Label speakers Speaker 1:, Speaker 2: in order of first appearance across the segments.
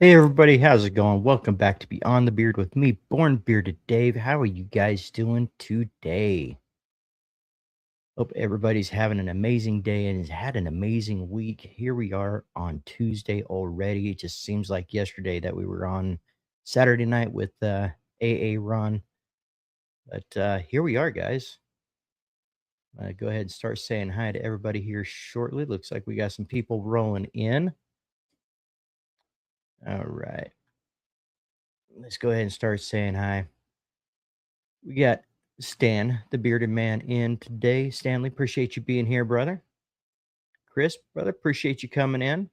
Speaker 1: Hey everybody, how's it going? Welcome back to Beyond the Beard with me, Born Bearded Dave. How are you guys doing today? Hope everybody's having an amazing day and has had an amazing week. Here we are on Tuesday already. It just seems like yesterday that we were on Saturday night with AA Ron. But here we are, guys. Go ahead and start saying hi to everybody here shortly. Looks like we got some people rolling in. All right. Let's go ahead and start saying hi. We got Stan, the bearded man, in today. Stanley, appreciate you being here, brother. Chris, brother, appreciate you coming in.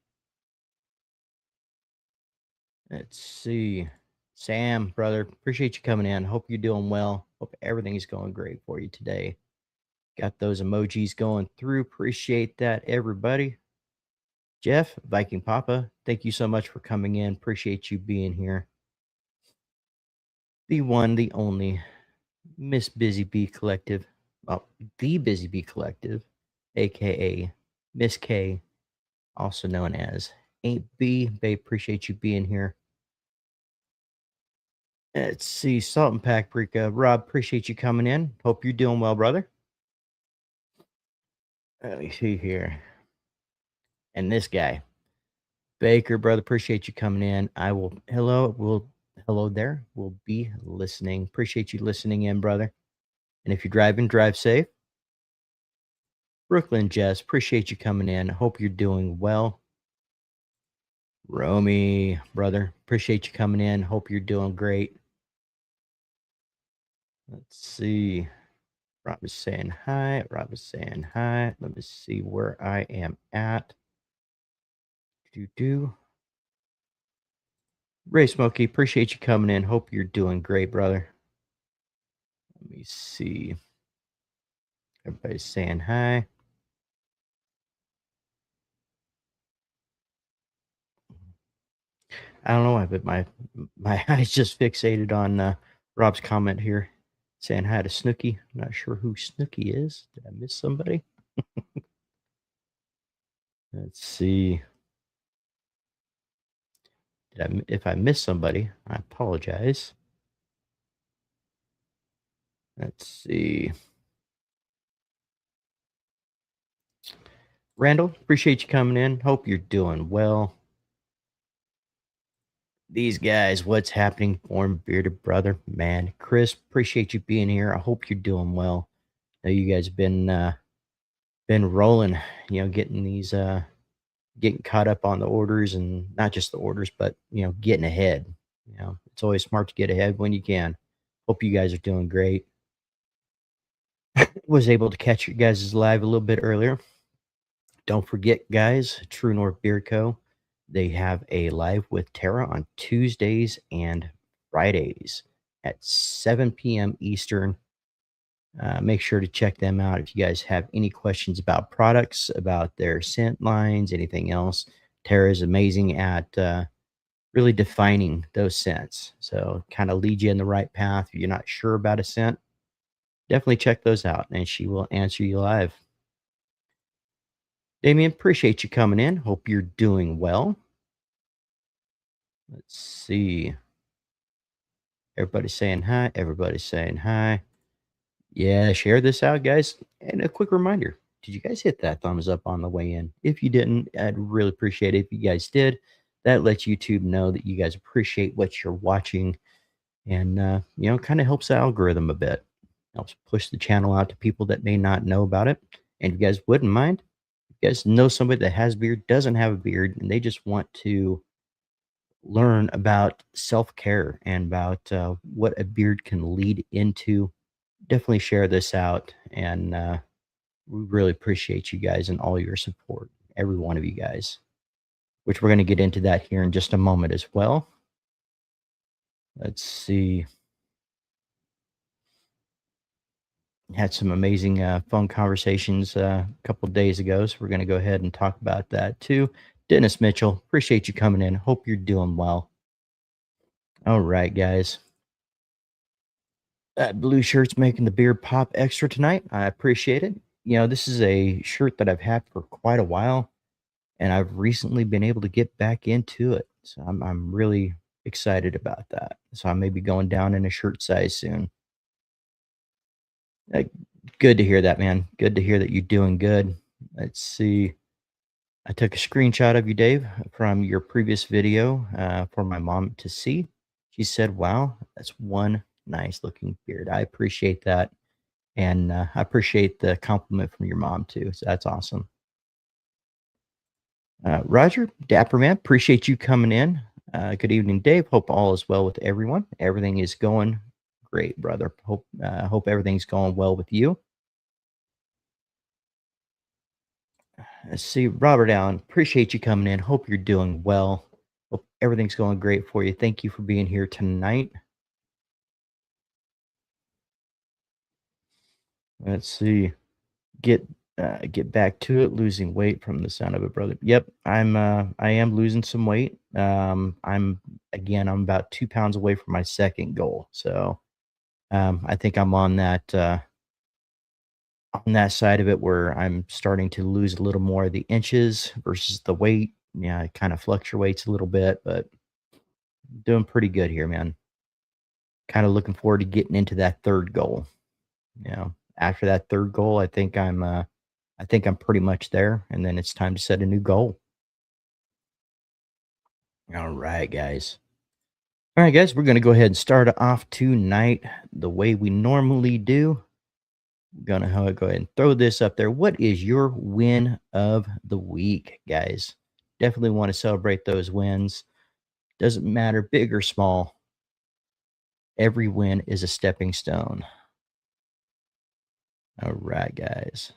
Speaker 1: Let's see. Sam, brother, appreciate you coming in. Hope you're doing well. Hope everything's going great for you today. Got those emojis going through. Appreciate that, everybody. Jeff, Viking Papa, thank you so much for coming in. Appreciate you being here. The one, the only, Miss Busy Bee Collective. Well, the Busy Bee Collective, aka Miss K, also known as Ain't B. Babe, appreciate you being here. Let's see, Salt and Paprika. Rob, appreciate you coming in. Hope you're doing well, brother. Let me see here. And this guy, Baker, brother, appreciate you coming in. Hello there. We'll be listening. Appreciate you listening in, brother. And if you're driving, drive safe. Brooklyn Jess, appreciate you coming in. Hope you're doing well. Romy, brother, appreciate you coming in. Hope you're doing great. Let's see. Rob is saying hi. Rob is saying hi. Let me see where I am at. Do. Ray Smokey, appreciate you coming in. Hope you're doing great, brother. Let me see. Everybody's saying hi. I don't know why, but my eyes just fixated on Rob's comment here, saying hi to Snooky. I'm not sure who Snooky is. Did I miss somebody? Let's see. If I missed somebody, I apologize. Let's see. Randall, appreciate you coming in. Hope you're doing well. These guys, what's happening, Form Bearded Brother? Man, Chris, appreciate you being here. I hope you're doing well. I know you guys been rolling, getting these getting caught up on the orders, and not just the orders, but getting ahead. It's always smart to get ahead when you can. Hope you guys are doing great. Was able to catch you guys live a little bit earlier. Don't forget, guys, True North Beard Co. They have a live with Tara on Tuesdays and Fridays at 7 p.m. Eastern. Make sure to check them out if you guys have any questions about products, about their scent lines, anything else. Tara is amazing at really defining those scents. So, kind of lead you in the right path. If you're not sure about a scent, definitely check those out and she will answer you live. Damien, appreciate you coming in. Hope you're doing well. Let's see. Everybody's saying hi. Everybody's saying hi. Yeah, share this out, guys. And a quick reminder, did you guys hit that thumbs up on the way in? If you didn't, I'd really appreciate it if you guys did. That lets YouTube know that you guys appreciate what you're watching and, kind of helps the algorithm a bit. Helps push the channel out to people that may not know about it. And if you guys wouldn't mind, if you guys know somebody that has a beard, doesn't have a beard, and they just want to learn about self-care and about what a beard can lead into, definitely share this out. And we really appreciate you guys and all your support, every one of you guys, which we're going to get into that here in just a moment as well. Let's see. Had some amazing phone conversations a couple of days ago, so we're going to go ahead and talk about that too. Dennis Mitchell, appreciate you coming in. Hope you're doing well. All right, guys. That blue shirt's making the beard pop extra tonight. I appreciate it. This is a shirt that I've had for quite a while, and I've recently been able to get back into it. So I'm really excited about that. So I may be going down in a shirt size soon. Uh, Good to hear that, man. Good to hear that you're doing good. Let's see. I took a screenshot of you, Dave, from your previous video for my mom to see. She said, "Wow, that's one nice looking beard." I appreciate that, and I appreciate the compliment from your mom too. So that's awesome. Roger, Dapper man, appreciate you coming in. Good evening, Dave. Hope all is well with everyone. Everything is going great, brother. Hope everything's going well with you. Let's see, Robert Allen, appreciate you coming in. Hope you're doing well. Hope everything's going great for you. Thank you for being here tonight. Let's see. Get get back to it. Losing weight from the sound of it, brother. Yep, I am losing some weight. I'm about 2 pounds away from my second goal. So I think I'm on that side of it where I'm starting to lose a little more of the inches versus the weight. Yeah, it kind of fluctuates a little bit, but doing pretty good here, man. Kind of looking forward to getting into that third goal. After that third goal, I think I'm pretty much there, and then it's time to set a new goal. All right, guys. All right, guys, we're gonna go ahead and start off tonight the way we normally do. Gonna go ahead and throw this up there. What is your win of the week, guys? Definitely want to celebrate those wins. Doesn't matter, big or small. Every win is a stepping stone. All right, guys.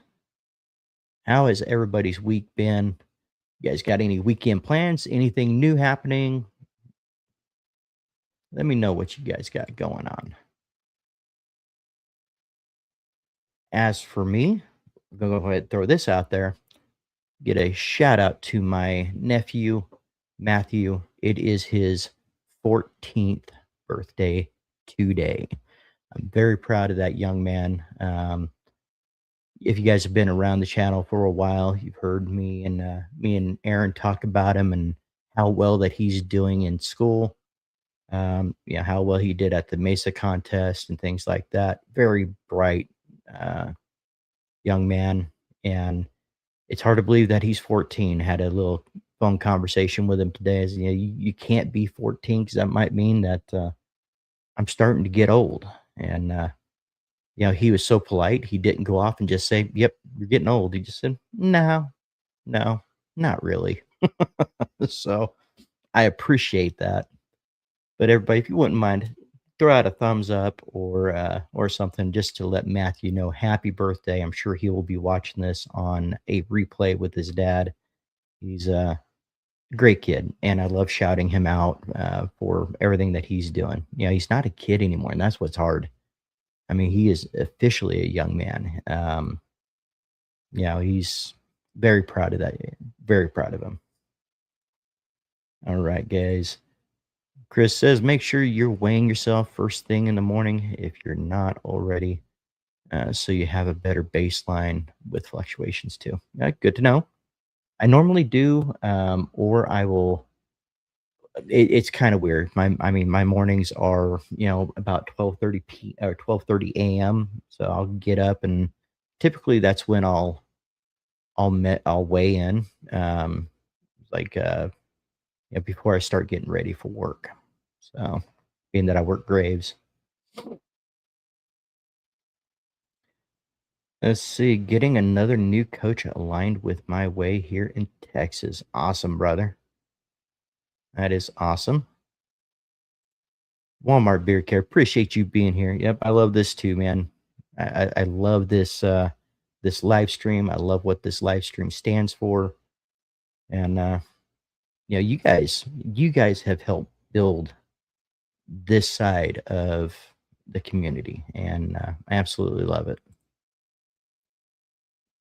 Speaker 1: How has everybody's week been? You guys got any weekend plans? Anything new happening? Let me know what you guys got going on. As for me, I'm gonna go ahead and throw this out there. Get a shout out to my nephew, Matthew. It is his 14th birthday today. I'm very proud of that young man. If you guys have been around the channel for a while, you've heard me and Aaron talk about him and how well that he's doing in school. How well he did at the Mesa contest and things like that. Very bright uh, young man, and it's hard to believe that he's 14. Had a little phone conversation with him today. As you can't be 14 because that might mean that I'm starting to get old. And he was so polite. He didn't go off and just say, "Yep, you're getting old." He just said, "No, no, not really." So I appreciate that. But everybody, if you wouldn't mind, throw out a thumbs up or something just to let Matthew know happy birthday. I'm sure he will be watching this on a replay with his dad. He's a great kid, and I love shouting him out for everything that he's doing. He's not a kid anymore, and that's what's hard. I mean, he is officially a young man. He's very proud of that. Very proud of him. All right, guys. Chris says, make sure you're weighing yourself first thing in the morning if you're not already, so you have a better baseline with fluctuations too. Good to know. I normally do, or I will. It's kind of weird. My mornings are about 12:30 a.m. So I'll get up and typically that's when I'll weigh in, like before I start getting ready for work. So being that I work graves. Let's see, getting another new coach aligned with my way here in Texas. Awesome, brother. That is awesome. Walmart Beer Care, appreciate you being here. Yep, I love this too, man. I love this live stream. I love what this live stream stands for. And you guys have helped build this side of the community, and I absolutely love it.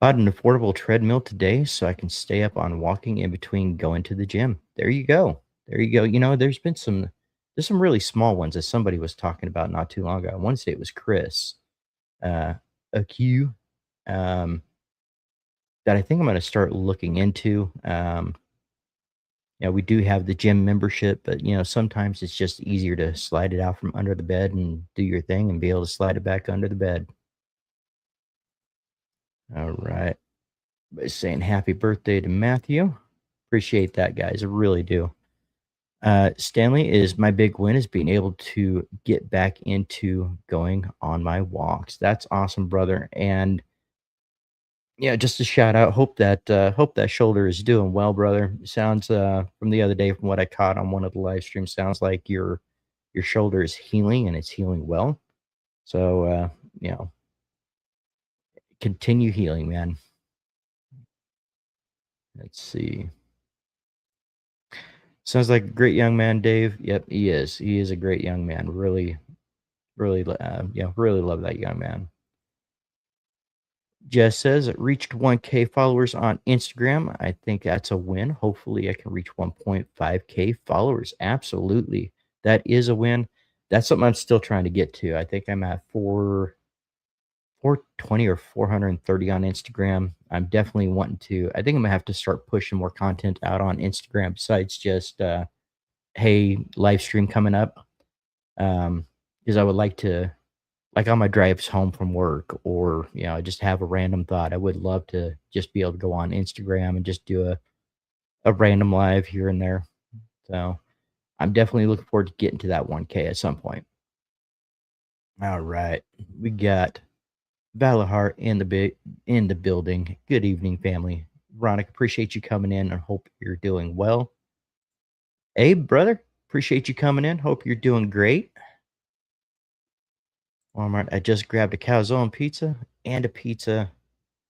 Speaker 1: Bought an affordable treadmill today so I can stay up on walking in between going to the gym. There you go. There you go. There's some really small ones that somebody was talking about not too long ago. I want to say it was Chris, a Q, that I think I'm going to start looking into. Yeah, we do have the gym membership, but, sometimes it's just easier to slide it out from under the bed and do your thing and be able to slide it back under the bed. All right. By saying happy birthday to Matthew. Appreciate that, guys. I really do. Stanley, is my big win is being able to get back into going on my walks. That's awesome, brother. And yeah, just a shout out. Hope that shoulder is doing well, brother. Sounds from the other day from what I caught on one of the live streams, sounds like your shoulder is healing and it's healing well. So you know, continue healing, man. Let's see. Sounds like a great young man, Dave. Yep, he is. He is a great young man. Really, really, really love that young man. Jess says it reached 1K followers on Instagram. I think that's a win. Hopefully, I can reach 1.5K followers. Absolutely. That is a win. That's something I'm still trying to get to. I think I'm at 420 or 430 on Instagram. I'm definitely wanting to. I think I'm gonna have to start pushing more content out on Instagram besides just hey, live stream coming up. Because I would like to, like on my drives home from work, or just have a random thought. I would love to just be able to go on Instagram and just do a random live here and there. So I'm definitely looking forward to getting to that 1K at some point. All right, we got Valahar in the building. Good evening, family. Veronica, appreciate you coming in and hope you're doing well. Abe, brother, appreciate you coming in. Hope you're doing great. Walmart, I just grabbed a calzone pizza and a pizza.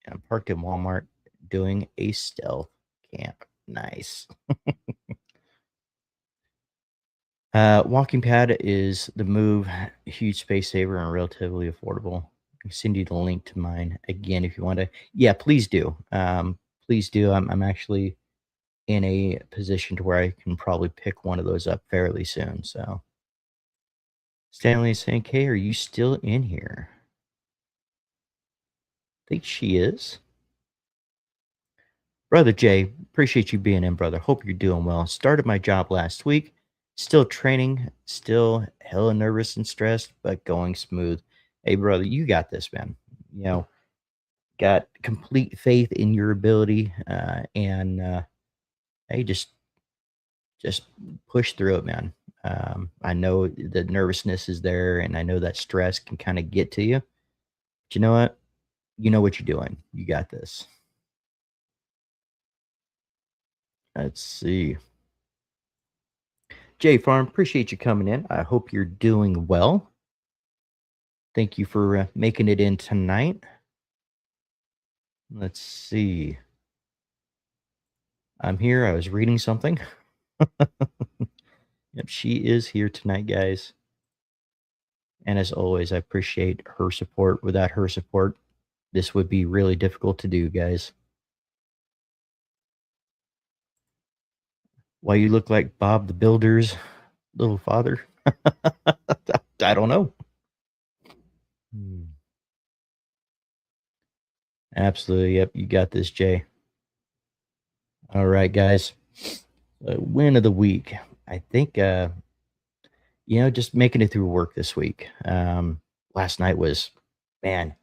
Speaker 1: I'm parked in Walmart doing a stealth camp. Nice. Walking pad is the move. Huge space saver and relatively affordable. I can send you the link to mine again if you want to. Yeah, please do. Please do. I'm actually in a position to where I can probably pick one of those up fairly soon. So Stanley is saying, "Kay, are you still in here?" I think she is. Brother Jay, appreciate you being in, brother. Hope you're doing well. Started my job last week. Still training, still hella nervous and stressed, but going smooth. Hey, brother, you got this, man. You know, got complete faith in your ability, and hey, just push through it, man. I know the nervousness is there, and I know that stress can kind of get to you. But you know what? You know what you're doing. You got this. Let's see. Jay Farm, appreciate you coming in. I hope you're doing well. Thank you for making it in tonight. Let's see. I'm here. I was reading something. Yep, she is here tonight, guys. And as always, I appreciate her support. Without her support, this would be really difficult to do, guys. Why you look like Bob the Builder's little father? I don't know. Hmm. Absolutely. Yep, you got this, Jay. All right, guys. Win of the week. I think just making it through work this week. Last night was, man,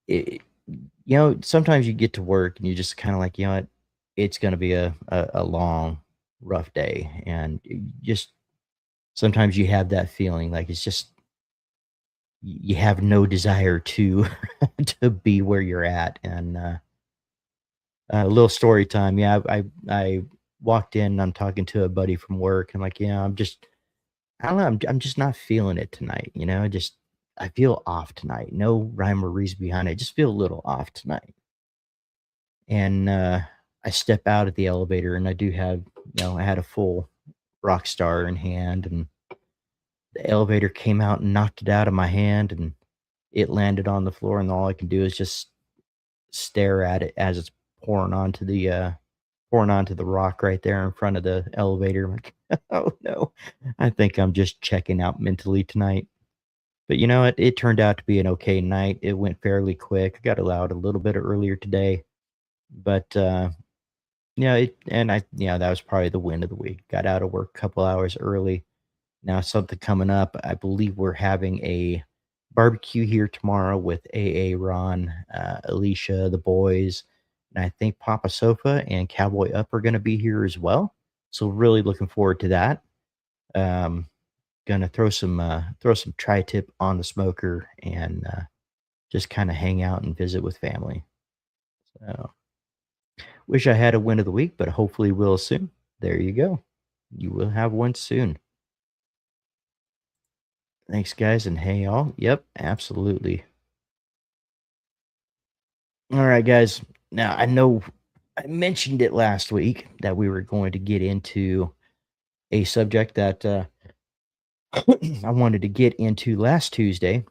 Speaker 1: it, sometimes you get to work and you just kind of like, what, it's going to be a long, rough day. And just sometimes you have that feeling like it's just, you have no desire to, to be where you're at. And a little story time. Yeah, I walked in and I'm talking to a buddy from work. And like, I don't know. I'm just not feeling it tonight. Just I feel off tonight. No rhyme or reason behind it. I just feel a little off tonight. And I step out at the elevator, and I do have, I had a full rock star in hand, and the elevator came out and knocked it out of my hand, and it landed on the floor, and all I can do is just stare at it as it's pouring onto the rock right there in front of the elevator. I'm like, oh no, I think I'm just checking out mentally tonight. But you know what? It turned out to be an okay night. It went fairly quick. I got allowed a little bit earlier today, but Yeah, that was probably the win of the week. Got out of work a couple hours early. Now something coming up. I believe we're having a barbecue here tomorrow with AA Ron, Alicia, the boys, and I think Papa Sofa and Cowboy Up are gonna be here as well. So really looking forward to that. Um, Gonna throw some tri-tip on the smoker and just kind of hang out and visit with family. So wish I had a win of the week, but hopefully will soon. There you go. You will have one soon. Thanks, guys, and hey, all. Yep, absolutely. All right, guys. Now I know I mentioned it last week that we were going to get into a subject that I wanted to get into last Tuesday,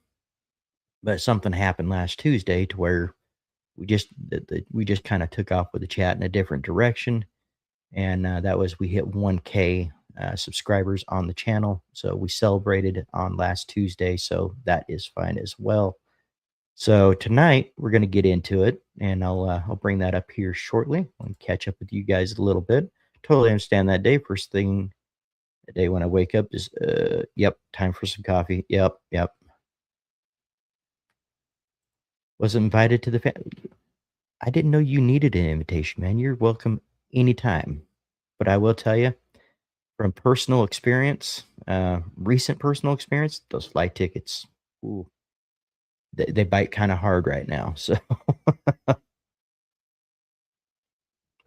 Speaker 1: but something happened last Tuesday to where we just kind of took off with the chat in a different direction, and that was we hit 1K subscribers on the channel, so we celebrated on last Tuesday, so that is fine as well. So tonight we're going to get into it, and I'll bring that up here shortly and catch up with you guys a little bit. Totally understand that day. First thing the day when I wake up is yep, time for some coffee. Yep. Was invited to the I didn't know you needed an invitation, man. You're welcome anytime. But I will tell you from personal experience, recent personal experience, those flight tickets, ooh, they bite kind of hard right now. So,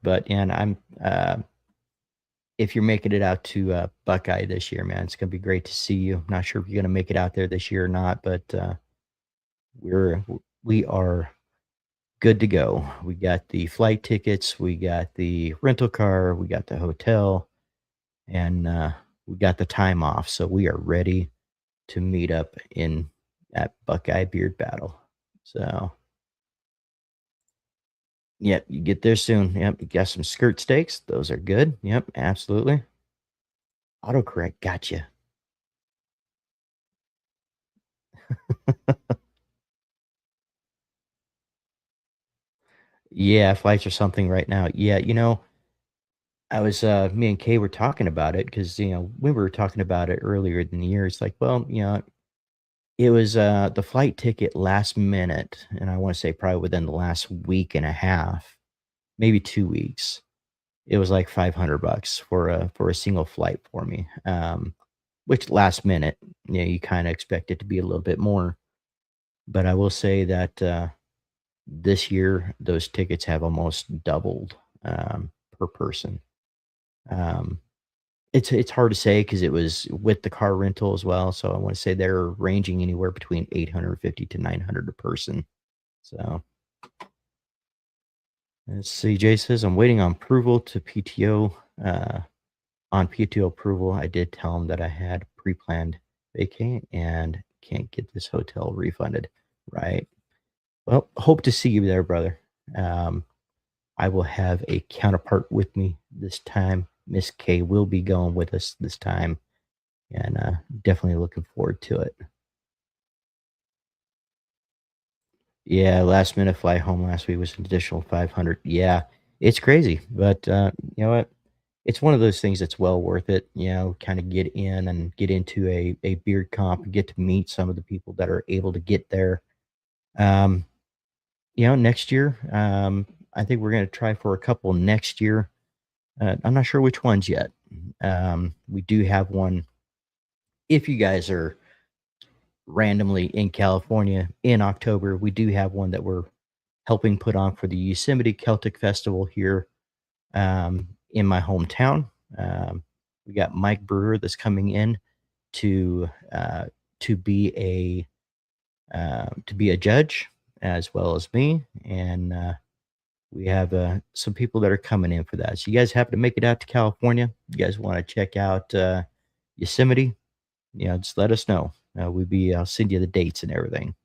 Speaker 1: but and I'm if you're making it out to Buckeye this year, man, it's gonna be great to see you. Not sure if you're gonna make it out there this year or not, but we're we are good to go. We got the flight tickets, we got the rental car, we got the hotel, and we got the time off. So we are ready to meet up in at Buckeye Beard Battle. So yep, you get there soon. Yep, you got some skirt steaks. Those are good. Yep, absolutely. Autocorrect, gotcha. Yeah, flights or something right now. Yeah, I was me and Kay were talking about it because we were talking about it earlier in the year. It's like, well, it was the flight ticket last minute, and I want to say probably within the last week and a half, maybe 2 weeks. It was like $500 for a single flight for me. Which last minute, you kind of expect it to be a little bit more. But I will say that this year those tickets have almost doubled per person. Um, it's hard to say because it was with the car rental as well. So I want to say they're ranging anywhere between 850 to 900 a person. So let's see. Jay says I'm waiting on approval to PTO. On PTO approval, I did tell him that I had pre-planned vacay and can't get this hotel refunded. Right. Well, hope to see you there, brother. Um, I will have a counterpart with me this time. Miss K will be going with us this time, and definitely looking forward to it. Yeah, last minute flight home last week was an additional 500. Yeah, it's crazy, but you know what? It's one of those things that's well worth it. Kind of get in and get into a beard comp and get to meet some of the people that are able to get there. Um, next year, I think we're going to try for a couple next year. I'm not sure which ones yet. We do have one. If you guys are randomly in California in October, we do have one that we're helping put on for the Yosemite Celtic Festival here in my hometown. Um, we got Mike Brewer that's coming in to uh, to be to be a judge as well as me, and we have some people that are coming in for that. So you guys happen to make it out to California? You guys want to check out Yosemite? Just let us know. I'll send you the dates and everything.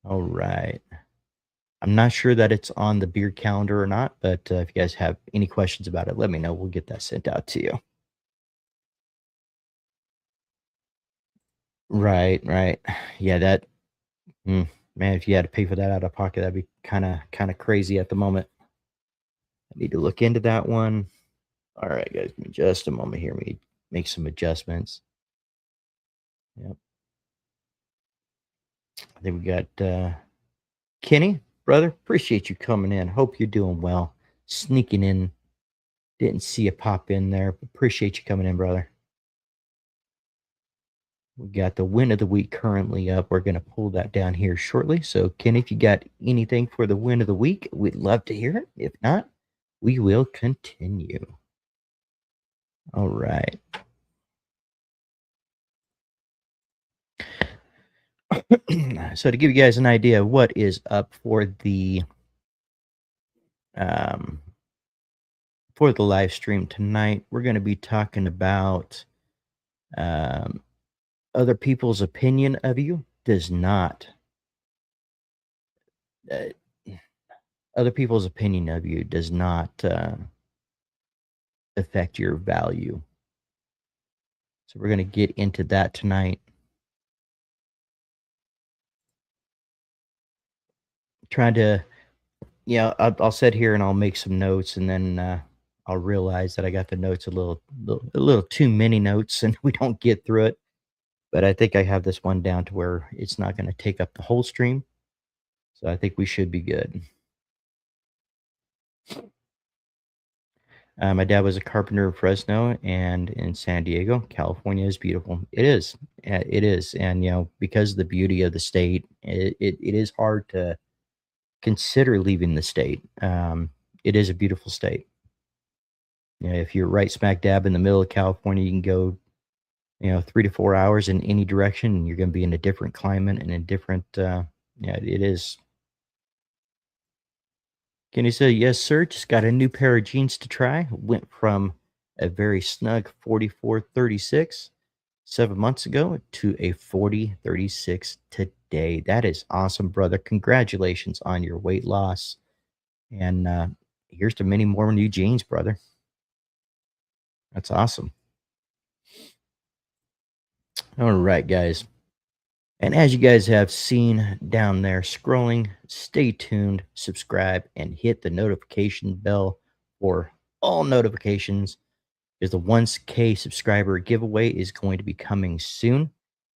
Speaker 1: All right. I'm not sure that it's on the beer calendar or not, but if you guys have any questions about it, let me know. We'll get that sent out to you. Right, right. Yeah, that. Mm, Man, if you had to pay for that out of pocket, that'd be kinda crazy at the moment. I need to look into that one. All right, guys, give me just a moment here. Me make some adjustments. Yep. I think we got Kenny, brother. Appreciate you coming in. Hope you're doing well. Sneaking in. Didn't see you pop in there. Appreciate you coming in, brother. We got the win of the week currently up. We're gonna pull that down here shortly. So, Kenny, if you got anything for the win of the week, we'd love to hear it. If not, we will continue. All right. So to give you guys an idea of what is up um, for the live stream tonight, we're going to be talking about um, other people's opinion of you does not uh, other people's opinion of you does not affect your value. So we're going to get into that tonight. Trying to, I'll sit here and I'll make some notes, and then I'll realize that I got the notes a little too many notes, and we don't get through it. But I think I have this one down to where it's not going to take up the whole stream. So I think we should be good. My dad was a carpenter in Fresno and in San Diego. California is beautiful. It is. It is. And, because of the beauty of the state, it is hard to consider leaving the state. It is a beautiful state. If you're right smack dab in the middle of California, you can go, 3 to 4 hours in any direction, and you're going to be in a different climate and a different, it is. Kenny said, "Yes, sir. Just got a new pair of jeans to try. Went from a very snug 44-36 7 months ago to a 40-36 today. That is awesome, brother. Congratulations on your weight loss. And here's to many more new jeans, brother. That's awesome. All right, guys. And as you guys have seen down there scrolling, stay tuned, subscribe, and hit the notification bell for all notifications, because the 1K subscriber giveaway is going to be coming soon.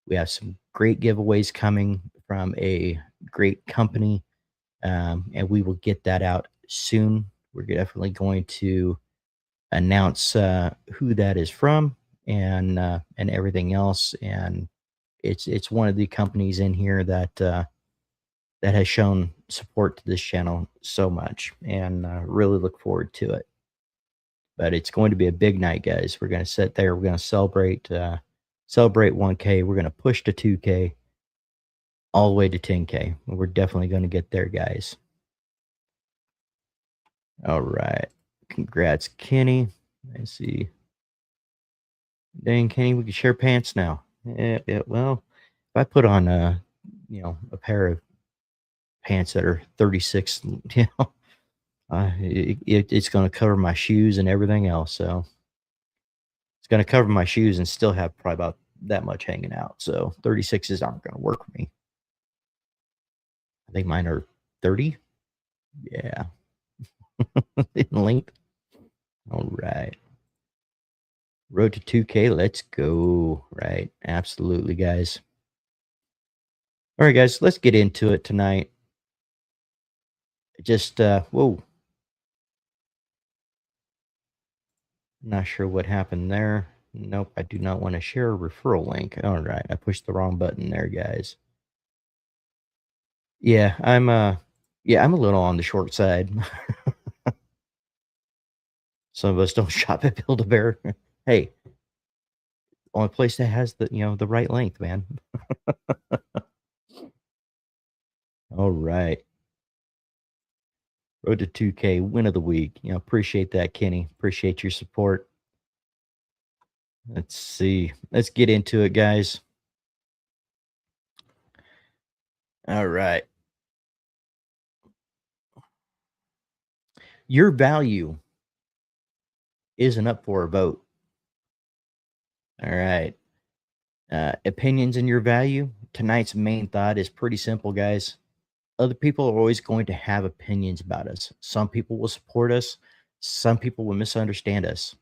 Speaker 1: We have some great giveaways coming from a great company, and we will get that out soon. We're definitely going to announce who that is from and everything else. And it's one of the companies in here that has shown support to this channel so much, and really look forward to it. But it's going to be a big night, guys. We're going to sit there. We're going to celebrate 1K. We're going to push to 2K, all the way to 10K. We're definitely going to get there, guys. All right. Congrats, Kenny. I see. Dang, Kenny, we can share pants now. Yeah, well, if I put on a pair of pants that are 36, it's going to cover my shoes and everything else. So it's going to cover my shoes and still have probably about that much hanging out. So 36s aren't going to work for me. I think mine are 30. Yeah. In length. All right. Road to 2K. Let's go. Right. Absolutely, guys. All right, guys. Let's get into it tonight. Just, whoa. Not sure what happened there. Nope. I do not want to share a referral link. All right. I pushed the wrong button there, guys. Yeah. I'm a little on the short side. Some of us don't shop at Build-A-Bear. Hey, only place that has the right length, man. All right. Road to 2K, win of the week. Appreciate that, Kenny. Appreciate your support. Let's see. Let's get into it, guys. All right. Your value isn't up for a vote. All right. Opinions in your value. Tonight's main thought is pretty simple, guys. Other people are always going to have opinions about us. Some people will support us, some people will misunderstand us.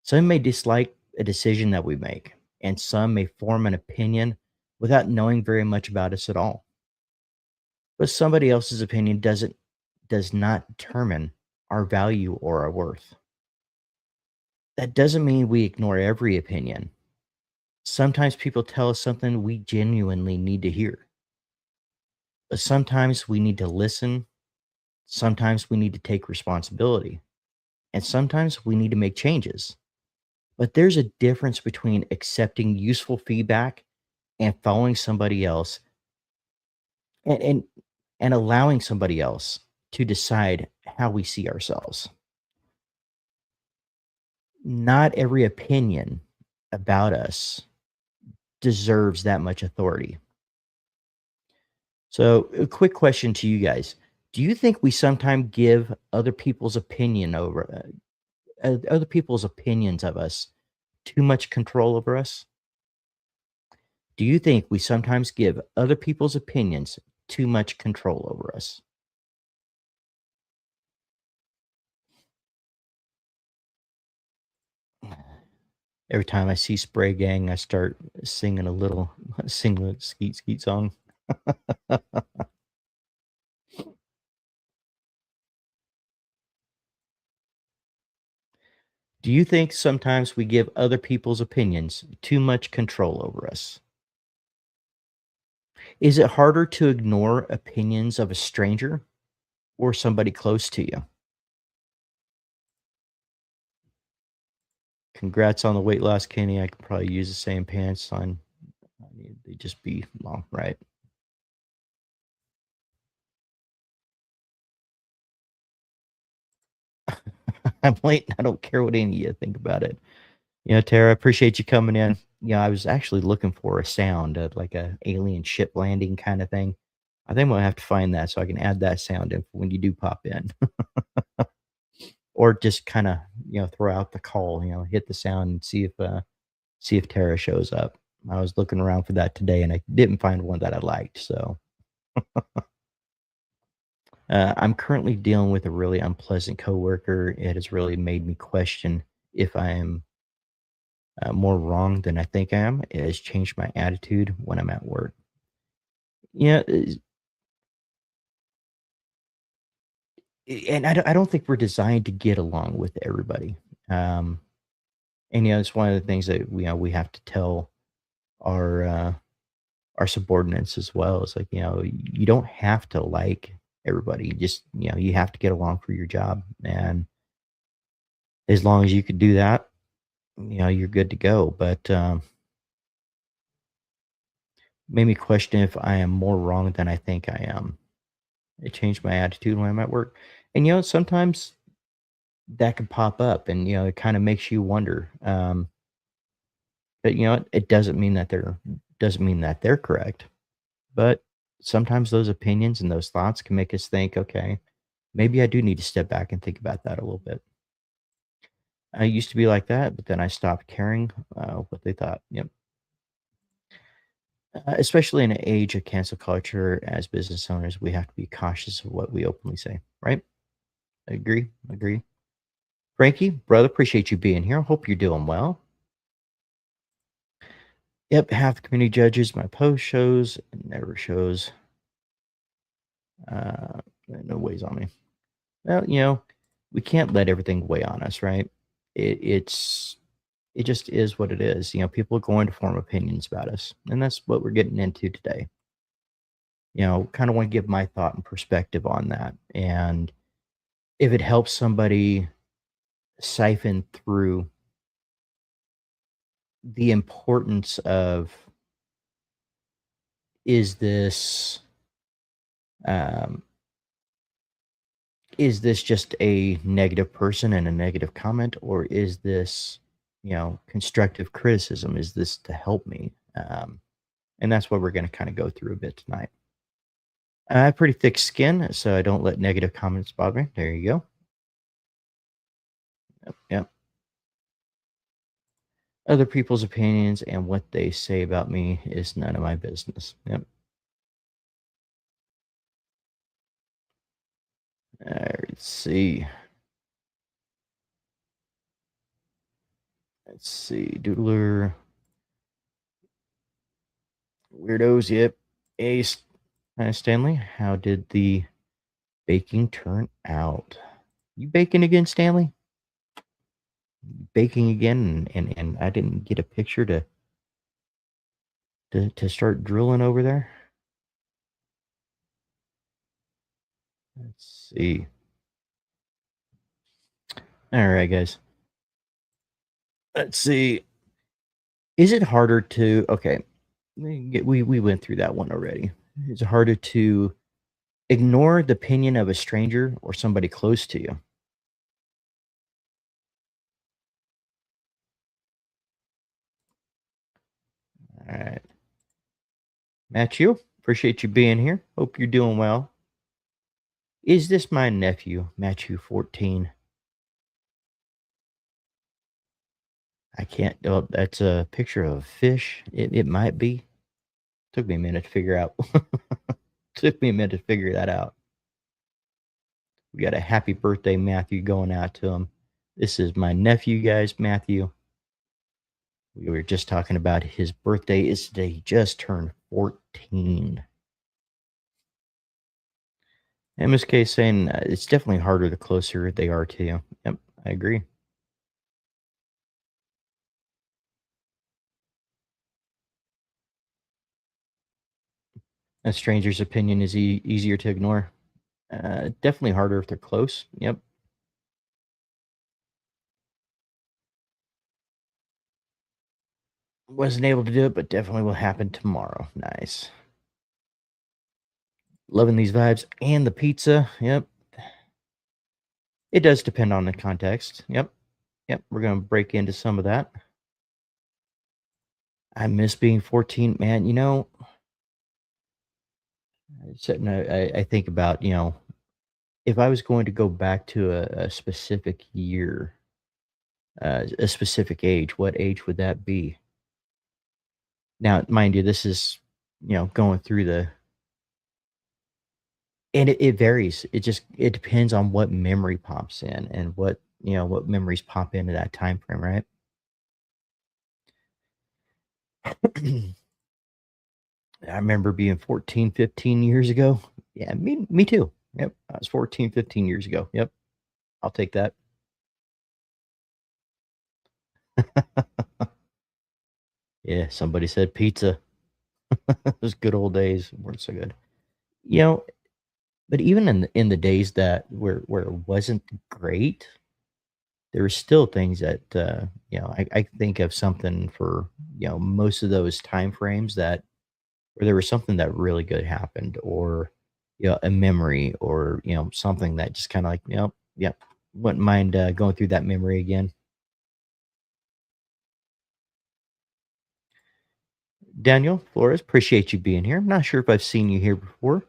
Speaker 1: Some may dislike a decision that we make, and some may form an opinion without knowing very much about us at all. But somebody else's opinion does not determine our value or our worth. That doesn't mean we ignore every opinion. Sometimes people tell us something we genuinely need to hear, but sometimes we need to listen. Sometimes we need to take responsibility, and sometimes we need to make changes. But there's a difference between accepting useful feedback and following somebody else and and allowing somebody else to decide how we see ourselves. Not every opinion about us deserves that much authority. So, a quick question to you guys. Do you think we sometimes give other people's opinions of us too much control over us? Do you think we sometimes give other people's opinions too much control over us? Every time I see Spray Gang, I start singing a little singing a skeet skeet song. Do you think sometimes we give other people's opinions too much control over us? Is it harder to ignore opinions of a stranger or somebody close to you? Congrats on the weight loss, Kenny. I could probably use the same pants on. I mean, they just be long, right? I'm late. I don't care what any of you think about it. Tara, I appreciate you coming in. I was actually looking for a sound, like a alien ship landing kind of thing. I think we'll have to find that so I can add that sound in when you do pop in, or just kind of throw out the call. Hit the sound and see if Tara shows up. I was looking around for that today and I didn't find one that I liked. So I'm currently dealing with a really unpleasant coworker. It has really made me question if I am more wrong than I think I am. It has changed my attitude when I'm at work. Yeah, and I don't think we're designed to get along with everybody. Um, and it's one of the things that we have to tell our our subordinates as well. It's like you don't have to like everybody. You just you have to get along for your job, and as long as you could do that, you're good to go. But made me question if I am more wrong than I think I am. It changed my attitude when I'm at work. And sometimes that can pop up and it kind of makes you wonder. But it doesn't mean that they're correct. But sometimes those opinions and those thoughts can make us think, okay, maybe I do need to step back and think about that a little bit. I used to be like that, but then I stopped caring what they thought. Yep. Especially in an age of cancel culture, as business owners, we have to be cautious of what we openly say, right? Agree. Agree. Frankie, brother, appreciate you being here. Hope you're doing well. Yep, half the community judges my post shows, it never shows. No weighs on me. Well, we can't let everything weigh on us, right? It's it just is what it is. People are going to form opinions about us, and that's what we're getting into today. Kind of want to give my thought and perspective on that, and if it helps somebody siphon through the importance of is this um, is this just a negative person and a negative comment, or is this, constructive criticism? Is this to help me? And that's what we're going to kind of go through a bit tonight. I have pretty thick skin, so I don't let negative comments bother me. There you go. Yep. Yep. Other people's opinions and what they say about me is none of my business. Yep. Let's see. Let's see. Doodler. Weirdos. Yep. Ace. Stanley, how did the baking turn out? You baking again, Stanley? Baking again, and I didn't get a picture to start drilling over there. Let's see. All right, guys. Let's see. Is it harder to okay? We went through that one already. Is it harder to ignore the opinion of a stranger or somebody close to you? All right, Matthew. Appreciate you being here. Hope you're doing well. Is this my nephew, Matthew 14? I can't. Oh, that's a picture of a fish. It might be. Took me a minute to figure out. Took me a minute to figure that out. We got a happy birthday, Matthew, going out to him. This is my nephew, guys, Matthew. We were just talking about his birthday is today. He just turned 14. MSK saying it's definitely harder the closer they are to you. Yep, I agree. A stranger's opinion is easier to ignore. Definitely harder if they're close. Yep. Wasn't able to do it, but definitely will happen tomorrow. Nice. Loving these vibes and the pizza. Yep. It does depend on the context. Yep. Yep. We're going to break into some of that. I miss being 14. Man, sitting, I think about, if I was going to go back to a specific year, a specific age, what age would that be? Now, mind you, this is, going through and it varies. It depends on what memory pops in and what memories pop into that time frame, right? I remember being 14, 15 years ago. Yeah, me too. Yep. I was 14, 15 years ago. Yep. I'll take that. Yeah, somebody said pizza. Those good old days weren't so good. You know, but even in the days that where it wasn't great, there were still things that I think of something for most of those time frames that where there was something that really good happened, or a memory, or something that just kind of like yeah, wouldn't mind going through that memory again. Daniel Flores, appreciate you being here. I'm not sure if I've seen you here before.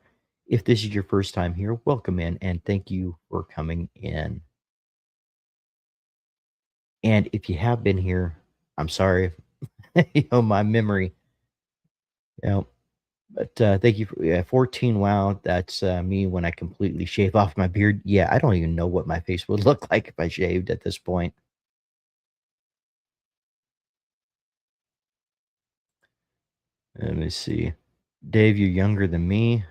Speaker 1: If this is your first time here, welcome in and thank you for coming in. And if you have been here, I'm sorry. My memory. You know, but thank you for 14. Wow, that's me when I completely shave off my beard. Yeah, I don't even know what my face would look like if I shaved at this point. Let me see. Dave, you're younger than me.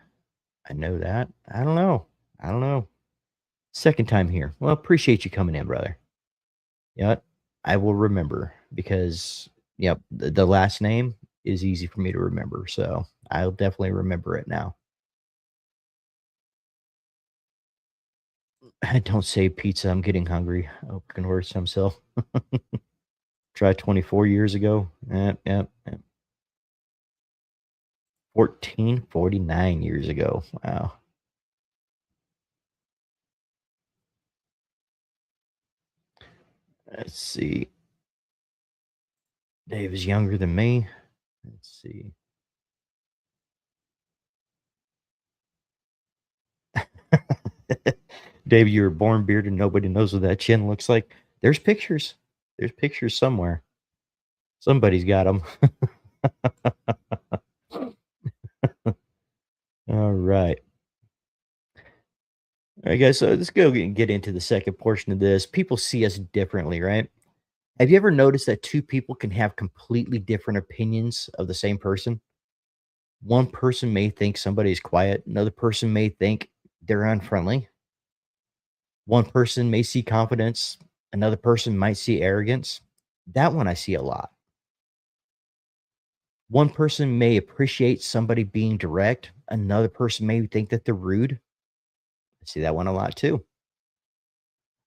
Speaker 1: I know that. I don't know. I don't know. Second time here. Well, appreciate you coming in, brother. Yeah, I will remember because the last name is easy for me to remember, so I'll definitely remember it now. Don't say pizza. I'm getting hungry. Oh, can worse himself. Try 24 years ago. Yep, yep, yep. 1449 years ago. Wow. Let's see. Dave is younger than me. Let's see. Dave, you were born bearded. Nobody knows what that chin looks like. There's pictures. There's pictures somewhere. Somebody's got them. All right. All right, guys. So let's go and get into the second portion of this. People see us differently, right? Have you ever noticed that two people can have completely different opinions of the same person? One person may think somebody's quiet, another person may think they're unfriendly. One person may see confidence, another person might see arrogance. That one I see a lot. One person may appreciate somebody being direct, another person may think that they're rude. I see that one a lot too.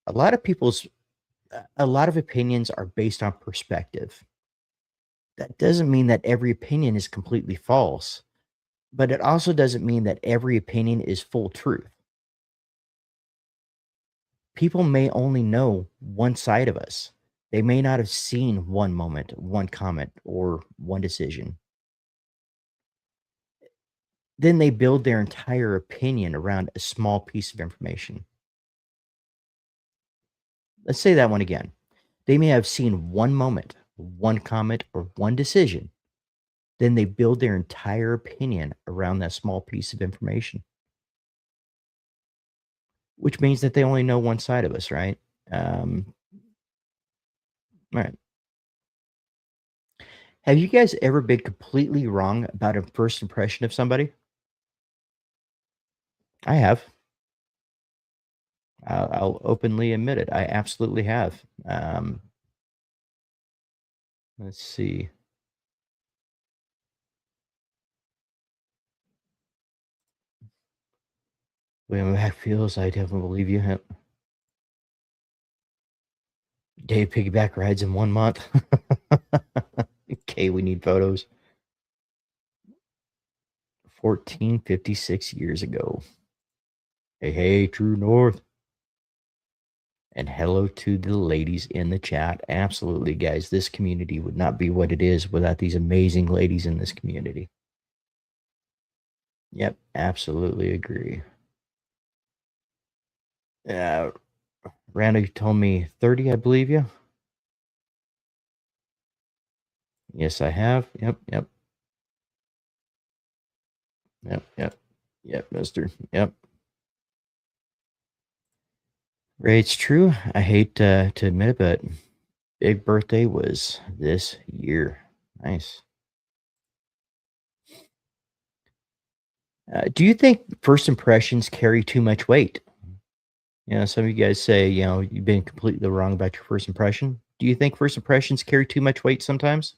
Speaker 1: A lot of people's a lot of opinions are based on perspective. That doesn't mean that every opinion is completely false, but it also doesn't mean that every opinion is full truth. People may only know one side of us. They may not have seen one moment, one comment, or one decision. Then they build their entire opinion around a small piece of information. Let's say that one again. They may have seen one moment, one comment, or one decision. Then they build their entire opinion around that small piece of information, which means that they only know one side of us, right? Um, right. Have you guys ever been completely wrong about a first impression of somebody? I have. I'll openly admit it. I absolutely have. Let's see. William Mac feels. I definitely believe you. Yep. Dave piggyback rides in 1 month. Okay, we need photos. 1456 years ago. Hey, hey, True North. And hello to the ladies in the chat. Absolutely, guys. This community would not be what it is without these amazing ladies in this community. Yep, absolutely agree. Randall, you told me 30, I believe you. Yes, I have. Yep, yep, yep, yep, yep, mister. Yep. Ray, it's true. I hate to admit it, but big birthday was this year. Nice. Do you think first impressions carry too much weight? You know, some of you guys say, you know, you've been completely wrong about your first impression. Do you think first impressions carry too much weight sometimes?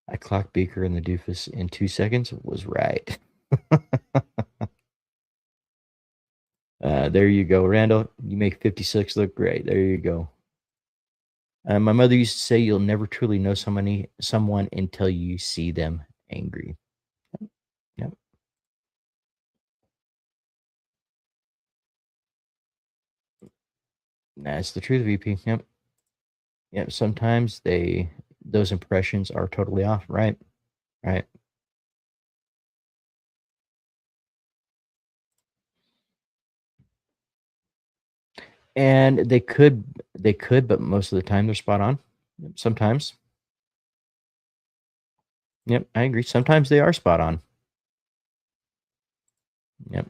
Speaker 1: I clocked Beaker and the doofus in 2 seconds. Was right. There you go, Randall. You make 56 look great. There you go. My mother used to say, "You'll never truly know someone until you see them angry." Yep, that's the truth, VP. Yep, yep. Sometimes those impressions are totally off. Right, right. And they could, but most of the time they're spot on. Yep, sometimes. Yep, I agree. Sometimes they are spot on. Yep.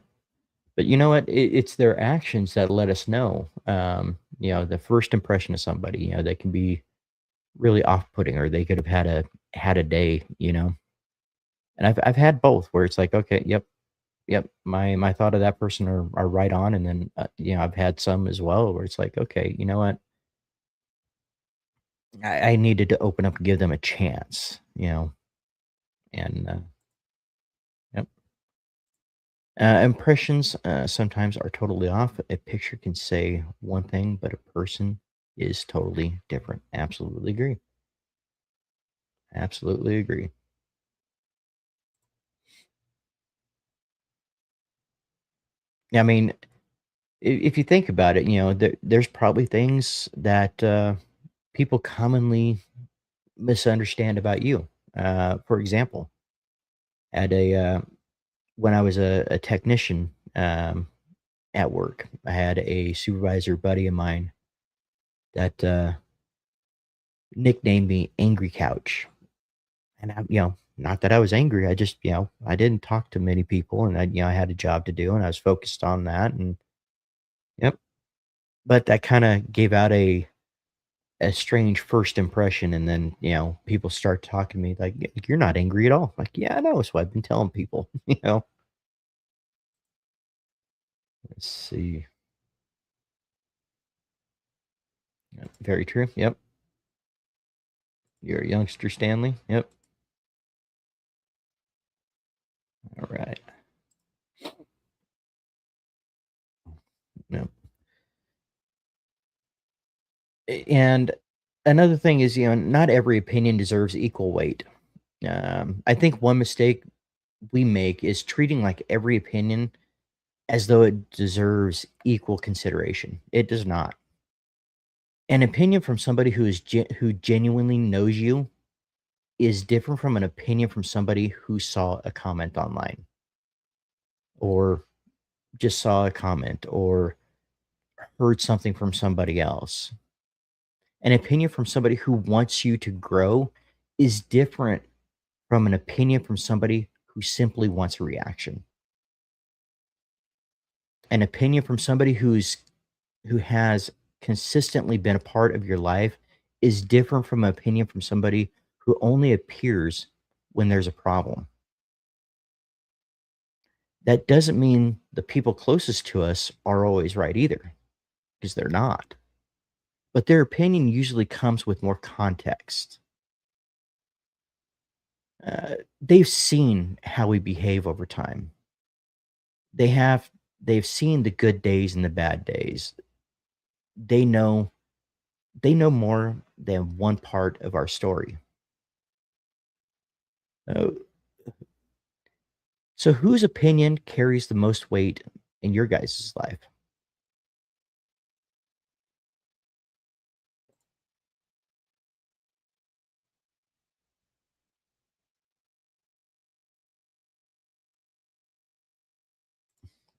Speaker 1: But you know what? It's their actions that let us know. You know, the first impression of somebody, you know, they can be really off-putting, or they could have had a day, you know. And I've had both where it's like, okay, yep, yep, my thought of that person are right on, and then you know, I've had some as well where it's like, okay, you know what? I needed to open up and give them a chance, you know, and yep. Impressions sometimes are totally off. A picture can say one thing, but a person is totally different. Absolutely agree. Absolutely agree. I mean, if you think about it, you know, there's probably things that people commonly misunderstand about you. For example, at a when I was a technician at work, I had a supervisor buddy of mine that nicknamed me Angry Couch. And I, you know, Not that I was angry, I just, I didn't talk to many people, and I had a job to do, and I was focused on that, and yep. But that kinda gave out a strange first impression, and then, people start talking to me like, You're not angry at all." Like, "Yeah, I know, it's what I've been telling people," you know? Let's see. Yep, very true, yep. You're a youngster, Stanley. Yep. Alright. Yep. And another thing is, not every opinion deserves equal weight. I think one mistake we make is treating, like, every opinion as though it deserves equal consideration. It does not. An opinion from somebody who genuinely knows you is different from an opinion from somebody who saw a comment online, or just saw a comment, or heard something from somebody else. An opinion from somebody who wants you to grow is different from an opinion from somebody who simply wants a reaction. An opinion from somebody who has consistently been a part of your life is different from an opinion from somebody who only appears when there's a problem. That doesn't mean the people closest to us are always right either, because they're not. But their opinion usually comes with more context. They've seen how we behave over time. They have they've seen the good days and the bad days. They know they know more than one part of our story. Uh, so whose opinion carries the most weight in your guys' life?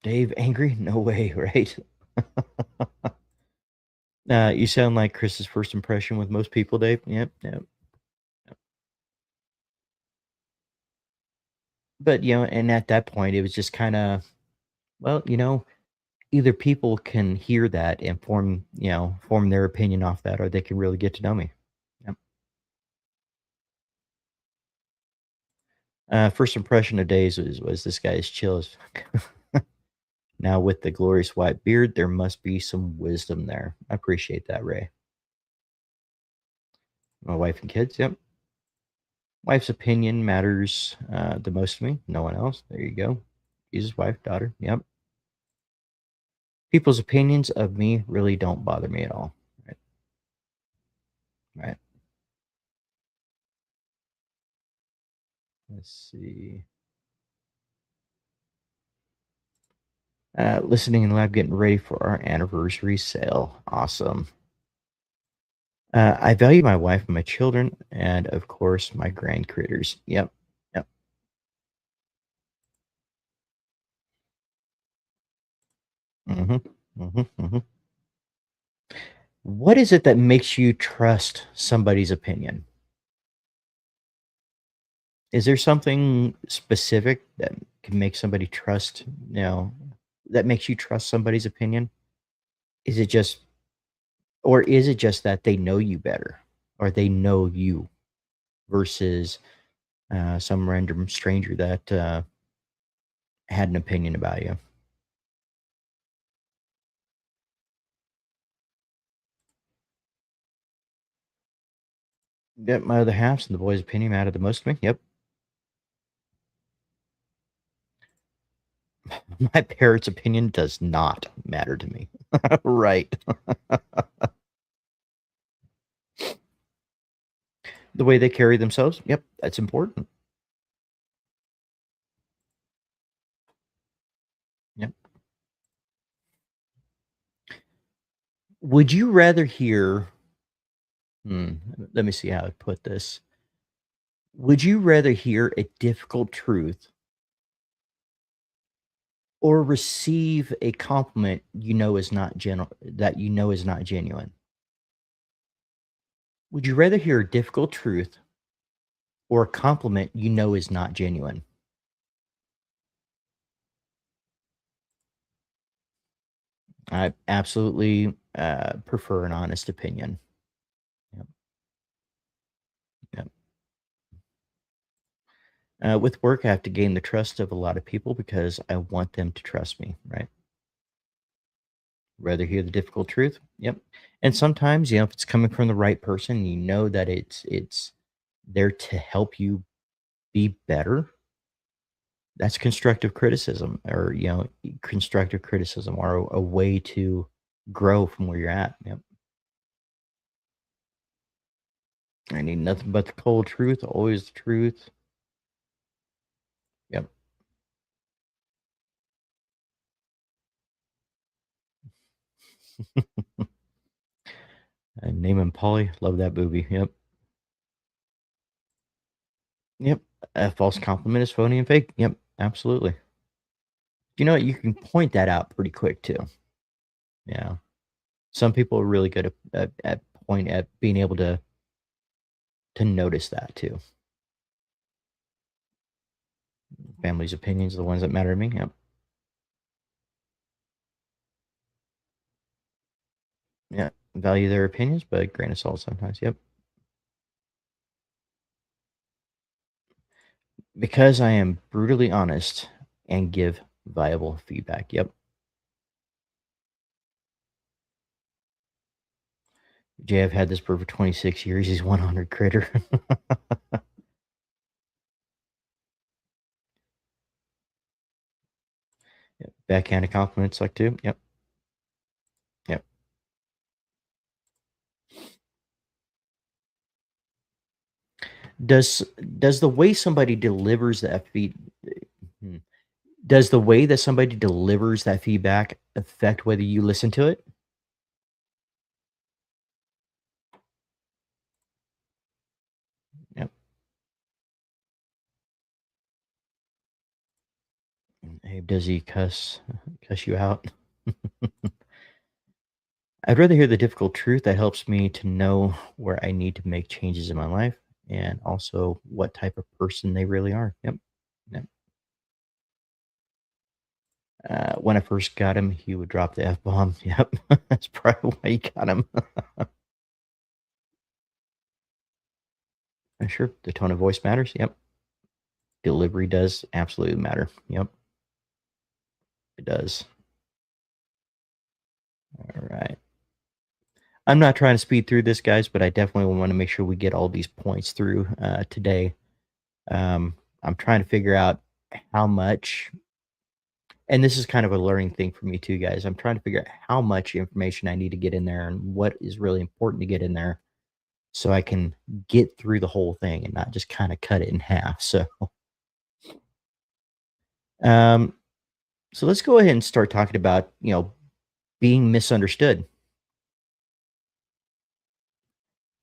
Speaker 1: Dave angry? No way, right? You sound like Chris's first impression with most people, Dave. Yep, yep. But, and at that point, it was just kinda, well, either people can hear that and form their opinion off that, or they can really get to know me. Yep. First impression of Days was this guy is chill as fuck. Now with the glorious white beard, there must be some wisdom there. I appreciate that, Ray. My wife and kids, yep. Wife's opinion matters, the most to me, no one else. There you go. Jesus, wife, daughter, yep. People's opinions of me really don't bother me at all. Right, right. Let's see. Listening in the lab, getting ready for our anniversary sale. Awesome. I value my wife and my children, and of course, my grand critters. Yep. Yep. Hmm. Hmm. What is it that makes you trust somebody's opinion? Is there something specific that can make somebody trust, that makes you trust somebody's opinion? Is it just, or is it just that they know you better, or they know you versus some random stranger that had an opinion about you? Yep, my other halves and the boys' opinion mattered the most to me. Yep. My parents' opinion does not matter to me. Right. The way they carry themselves, yep, that's important. Yep. Would you rather hear hmm, let me see how I put this. Would you rather hear a difficult truth or receive a compliment is not genuine? Would you rather hear a difficult truth or a compliment you know is not genuine? I absolutely prefer an honest opinion. Yep, yep. With work, I have to gain the trust of a lot of people because I want them to trust me, right? Rather hear the difficult truth. Yep. And sometimes, if it's coming from the right person, you know that it's there to help you be better. That's constructive criticism, or constructive criticism, or a way to grow from where you're at. Yep. I need nothing but the cold truth, always the truth. Yep. And Name and Polly, love that movie. Yep. Yep. A false compliment is phony and fake. Yep. Absolutely. You know what? You can point that out pretty quick too. Yeah. Some people are really good at being able to notice that too. Family's opinions are the ones that matter to me. Yep. Yeah. Value their opinions, but grain of salt sometimes. Yep. Because I am brutally honest and give viable feedback. Yep. Jay, I've had this for over 26 years. He's 100 critter. Yep. Backhanded compliments like too. Yep. Yep. Does does the way somebody delivers that feed hmm, does the way that somebody delivers that feedback affect whether you listen to it? Yep. Hey, does he cuss you out? I'd rather hear the difficult truth that helps me to know where I need to make changes in my life and also what type of person they really are. Yep. Yep. When I first got him, he would drop the F bomb. Yep. That's probably why you got him. Sure. The tone of voice matters. Yep. Delivery does absolutely matter. Yep. It does. All right. I'm not trying to speed through this, guys, but I definitely want to make sure we get all these points through today. Um, I'm trying to figure out how much, and this is kind of a learning thing for me too, guys. I'm trying to figure out how much information I need to get in there and what is really important to get in there so I can get through the whole thing and not just kind of cut it in half. Um, so let's go ahead and start talking about, being misunderstood.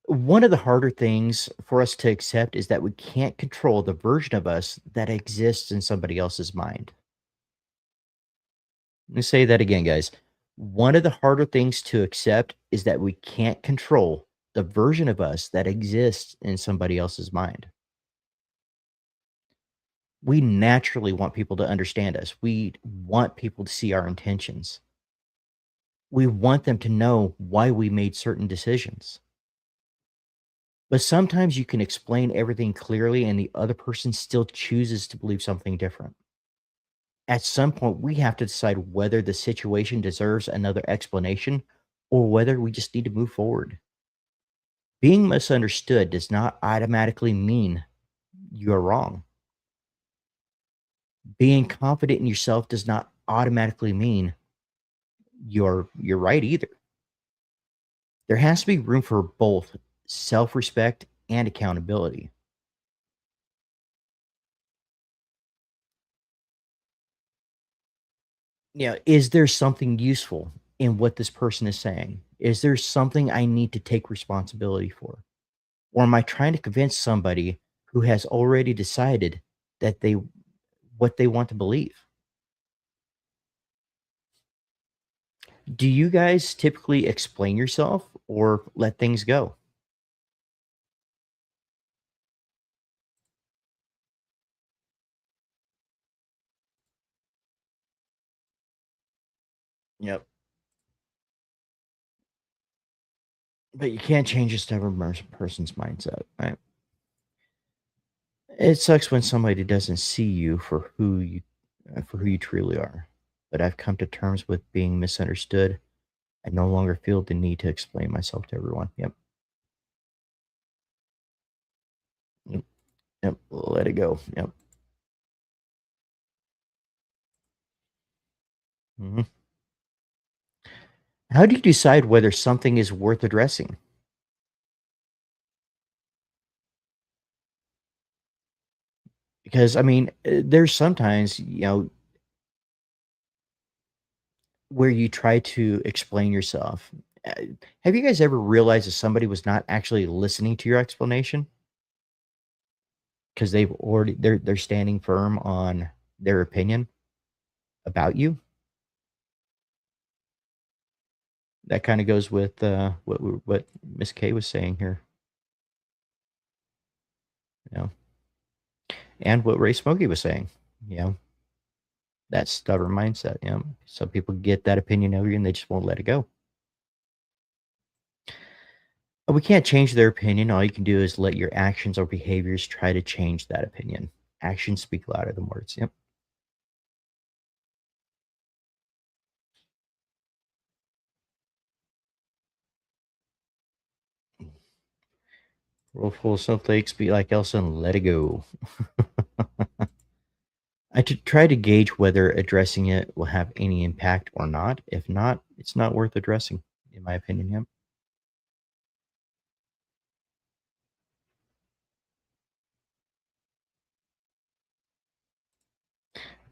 Speaker 1: One of the harder things for us to accept is that we can't control the version of us that exists in somebody else's mind. Let me say that again, guys. One of the harder things to accept is that we can't control the version of us that exists in somebody else's mind. We naturally want people to understand us. We want people to see our intentions. We want them to know why we made certain decisions. But sometimes you can explain everything clearly and the other person still chooses to believe something different. At some point, we have to decide whether the situation deserves another explanation or whether we just need to move forward. Being misunderstood does not automatically mean you're wrong. Being confident in yourself does not automatically mean you're right either. There has to be room for both self-respect and accountability. Is there something useful in what this person is saying? Is there something I need to take responsibility for? Or am I trying to convince somebody who has already decided that they what they want to believe? Do you guys typically explain yourself or let things go? Yep. But you can't change a stubborn person's mindset, right? It sucks when somebody doesn't see you for who you truly are. But I've come to terms with being misunderstood. I no longer feel the need to explain myself to everyone. Yep. Yep. Yep. Let it go. Yep. Mhm. How do you decide whether something is worth addressing? Because I mean, there's sometimes, where you try to explain yourself. Uh, have you guys ever realized that somebody was not actually listening to your explanation because they're standing firm on their opinion about you? That kind of goes with what Miss K was saying here, you know, and what Ray Smokey was saying. You know, that stubborn mindset. You know, some people get that opinion of you and they just won't let it go. But we can't change their opinion. All you can do is let your actions or behaviors try to change that opinion. Actions speak louder than words. Yep. Roll full of snowflakes, be like Elsa and let it go. I to try to gauge whether addressing it will have any impact or not. If not, it's not worth addressing, in my opinion.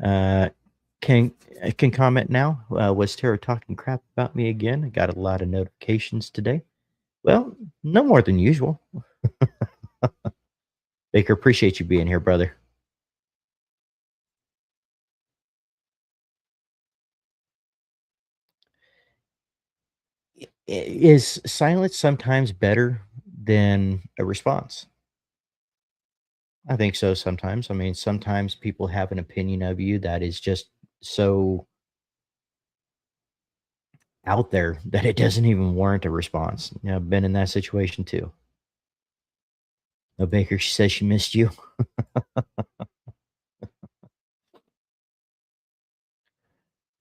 Speaker 1: Yep. Can comment now. Was Tara talking crap about me again? I got a lot of notifications today. Well, no more than usual. Baker, appreciate you being here, brother. Is silence sometimes better than a response? I think so sometimes. I mean, sometimes people have an opinion of you that is just so out there that it doesn't even warrant a response. You know, I've been in that situation too. No Baker, she says she missed you.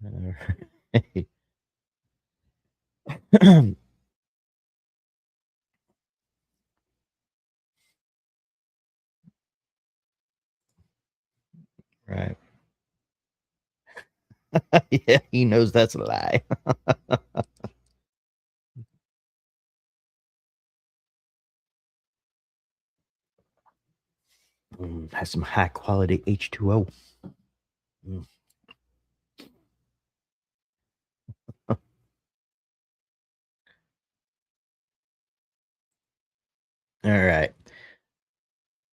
Speaker 1: Alright. Right. Yeah, he knows that's a lie. That's some high quality H2O. Mm. All right.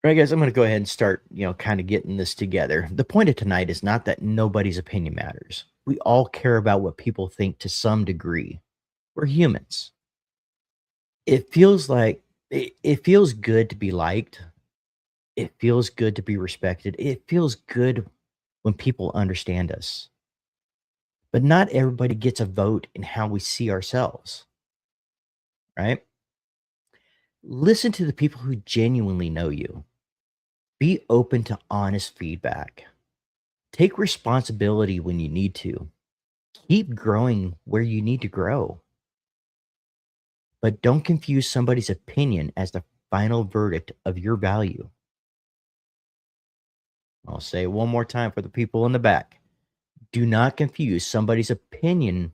Speaker 1: All right, guys, I'm going to go ahead and start, kind of getting this together. The point of tonight is not that nobody's opinion matters. We all care about what people think to some degree. We're humans. It feels like it feels good to be liked. It feels good to be respected. It feels good when people understand us. But not everybody gets a vote in how we see ourselves, right? Listen to the people who genuinely know you. Be open to honest feedback. Take responsibility when you need to. Keep growing where you need to grow. But don't confuse somebody's opinion as the final verdict of your value. I'll say it one more time for the people in the back. Do not confuse somebody's opinion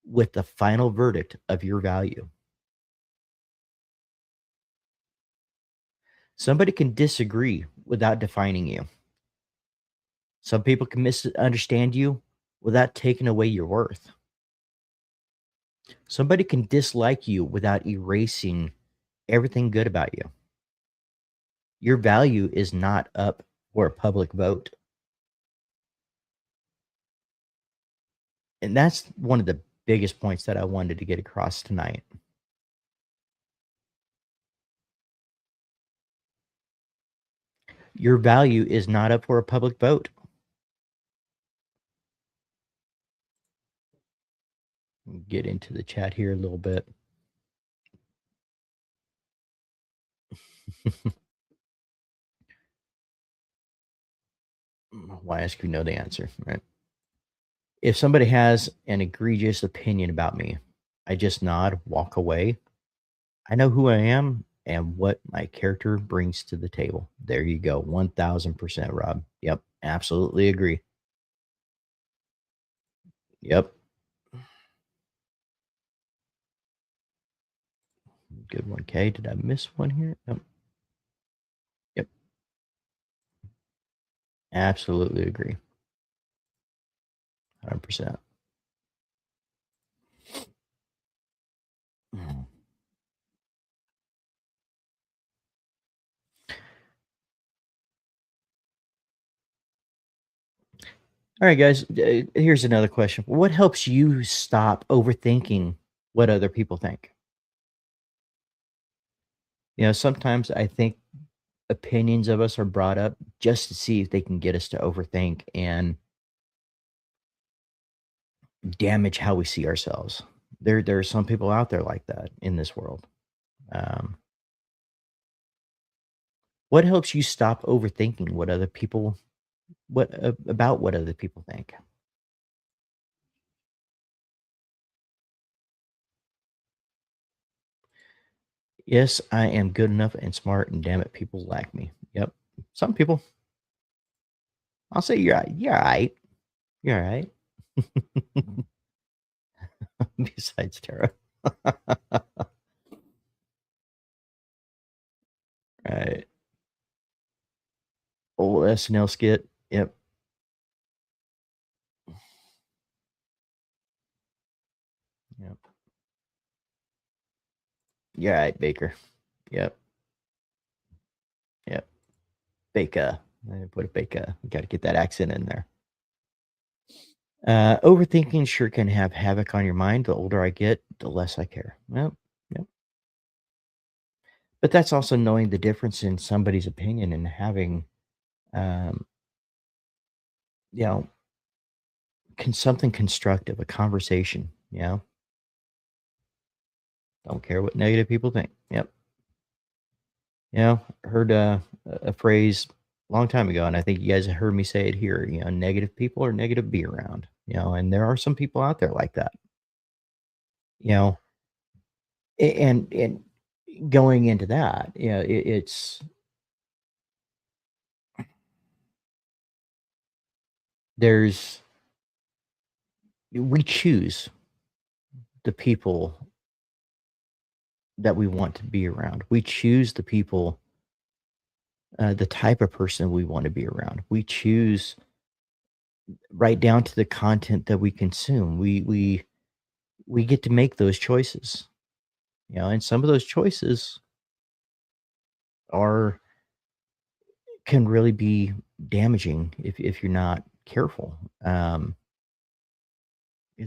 Speaker 1: with the final verdict of your value. Somebody can disagree without defining you. Some people can misunderstand you without taking away your worth. Somebody can dislike you without erasing everything good about you. Your value is not up for a public vote. And that's one of the biggest points that I wanted to get across tonight. Your value is not up for a public vote. Get into the chat here a little bit. Why ask you know the answer, right? If somebody has an egregious opinion about me, I just nod, walk away. I know who I am and what my character brings to the table. There you go. 1000%, Rob. Yep. Absolutely agree. Yep. Good one. K. Did I miss one here? Nope. Yep. Absolutely agree. 100%. All right, guys. Here's another question. What helps you stop overthinking what other people think? Sometimes I think opinions of us are brought up just to see if they can get us to overthink and damage how we see ourselves. There are some people out there like that in this world. Um, what helps you stop overthinking what other people about what other people think? Yes, I am good enough and smart, and damn it, people lack me. Yep, some people. I'll say you're all right. You're all right. Besides Tara, right? Old SNL skit. Yep. Yep. You're all right, Baker. Yep. Yep. Baker. I put a Baker. Got to get that accent in there. Overthinking sure can have havoc on your mind. The older I get, the less I care. Yep. Yep. But that's also knowing the difference in somebody's opinion and having, um, you know, something constructive, a conversation. Don't care what negative people think. Yep. Heard a phrase a long time ago, and I think you guys have heard me say it here. Negative people are negative to be around. And there are some people out there like that. You know, and going into that, there's we choose the people that we want to be around. We choose the people, the type of person we want to be around. We choose right down to the content that we consume. We get to make those choices. And some of those choices are can really be damaging if you're not careful. Because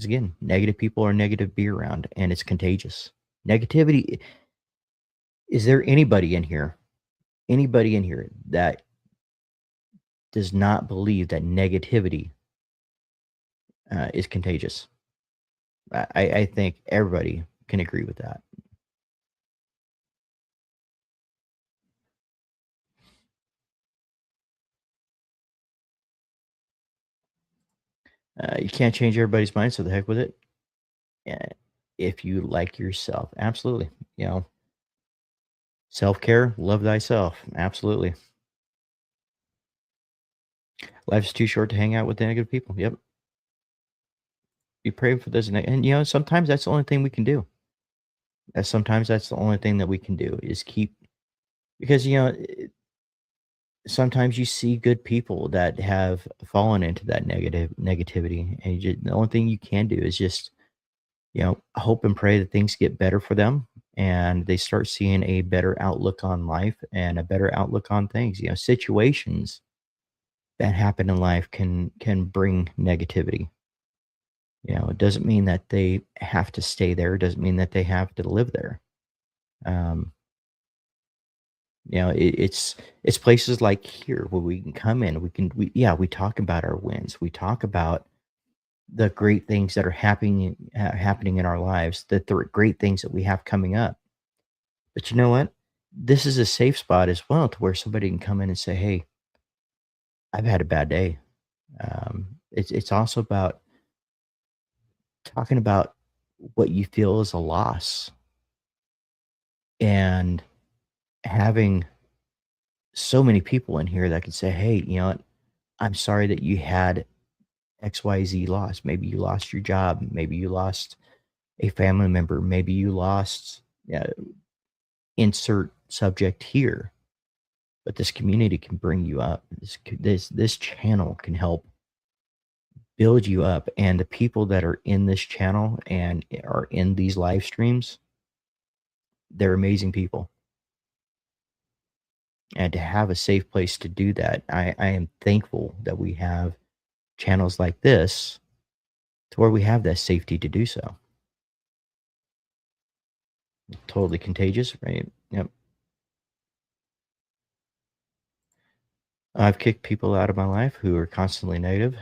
Speaker 1: again, negative people are negative to be around, and it's contagious. Negativity. Is there anybody in here that does not believe that negativity is contagious? I think everybody can agree with that. You can't change everybody's mind, so the heck with it. Uh, if you like yourself, absolutely. Self care, love thyself, absolutely. Life's too short to hang out with negative people. Yep. Be praying for those, and sometimes that's the only thing we can do. Sometimes that's the only thing that we can do is keep because sometimes you see good people that have fallen into that negativity, and the only thing you can do is just hope and pray that things get better for them and they start seeing a better outlook on life and a better outlook on things. Situations that happen in life can bring negativity. It doesn't mean that they have to stay there. It doesn't mean that they have to live there. Um, it's places like here where we can come in. We talk about our wins. We talk about the great things that are happening in our lives, the great things that we have coming up. But you know what? This is a safe spot as well to where somebody can come in and say, "Hey, I've had a bad day." It's also about talking about what you feel is a loss and having so many people in here that could say, "Hey, you know what? I'm sorry that you had XYZ loss. Maybe you lost your job. Maybe you lost a family member. Maybe you lost insert subject here." But this community can bring you up. This channel can help build you up, and the people that are in this channel and are in these live streams, they're amazing people. And to have a safe place to do that, I am thankful that we have channels like this to where we have that safety to do so. Totally contagious, right? Yep. I've kicked people out of my life who are constantly negative.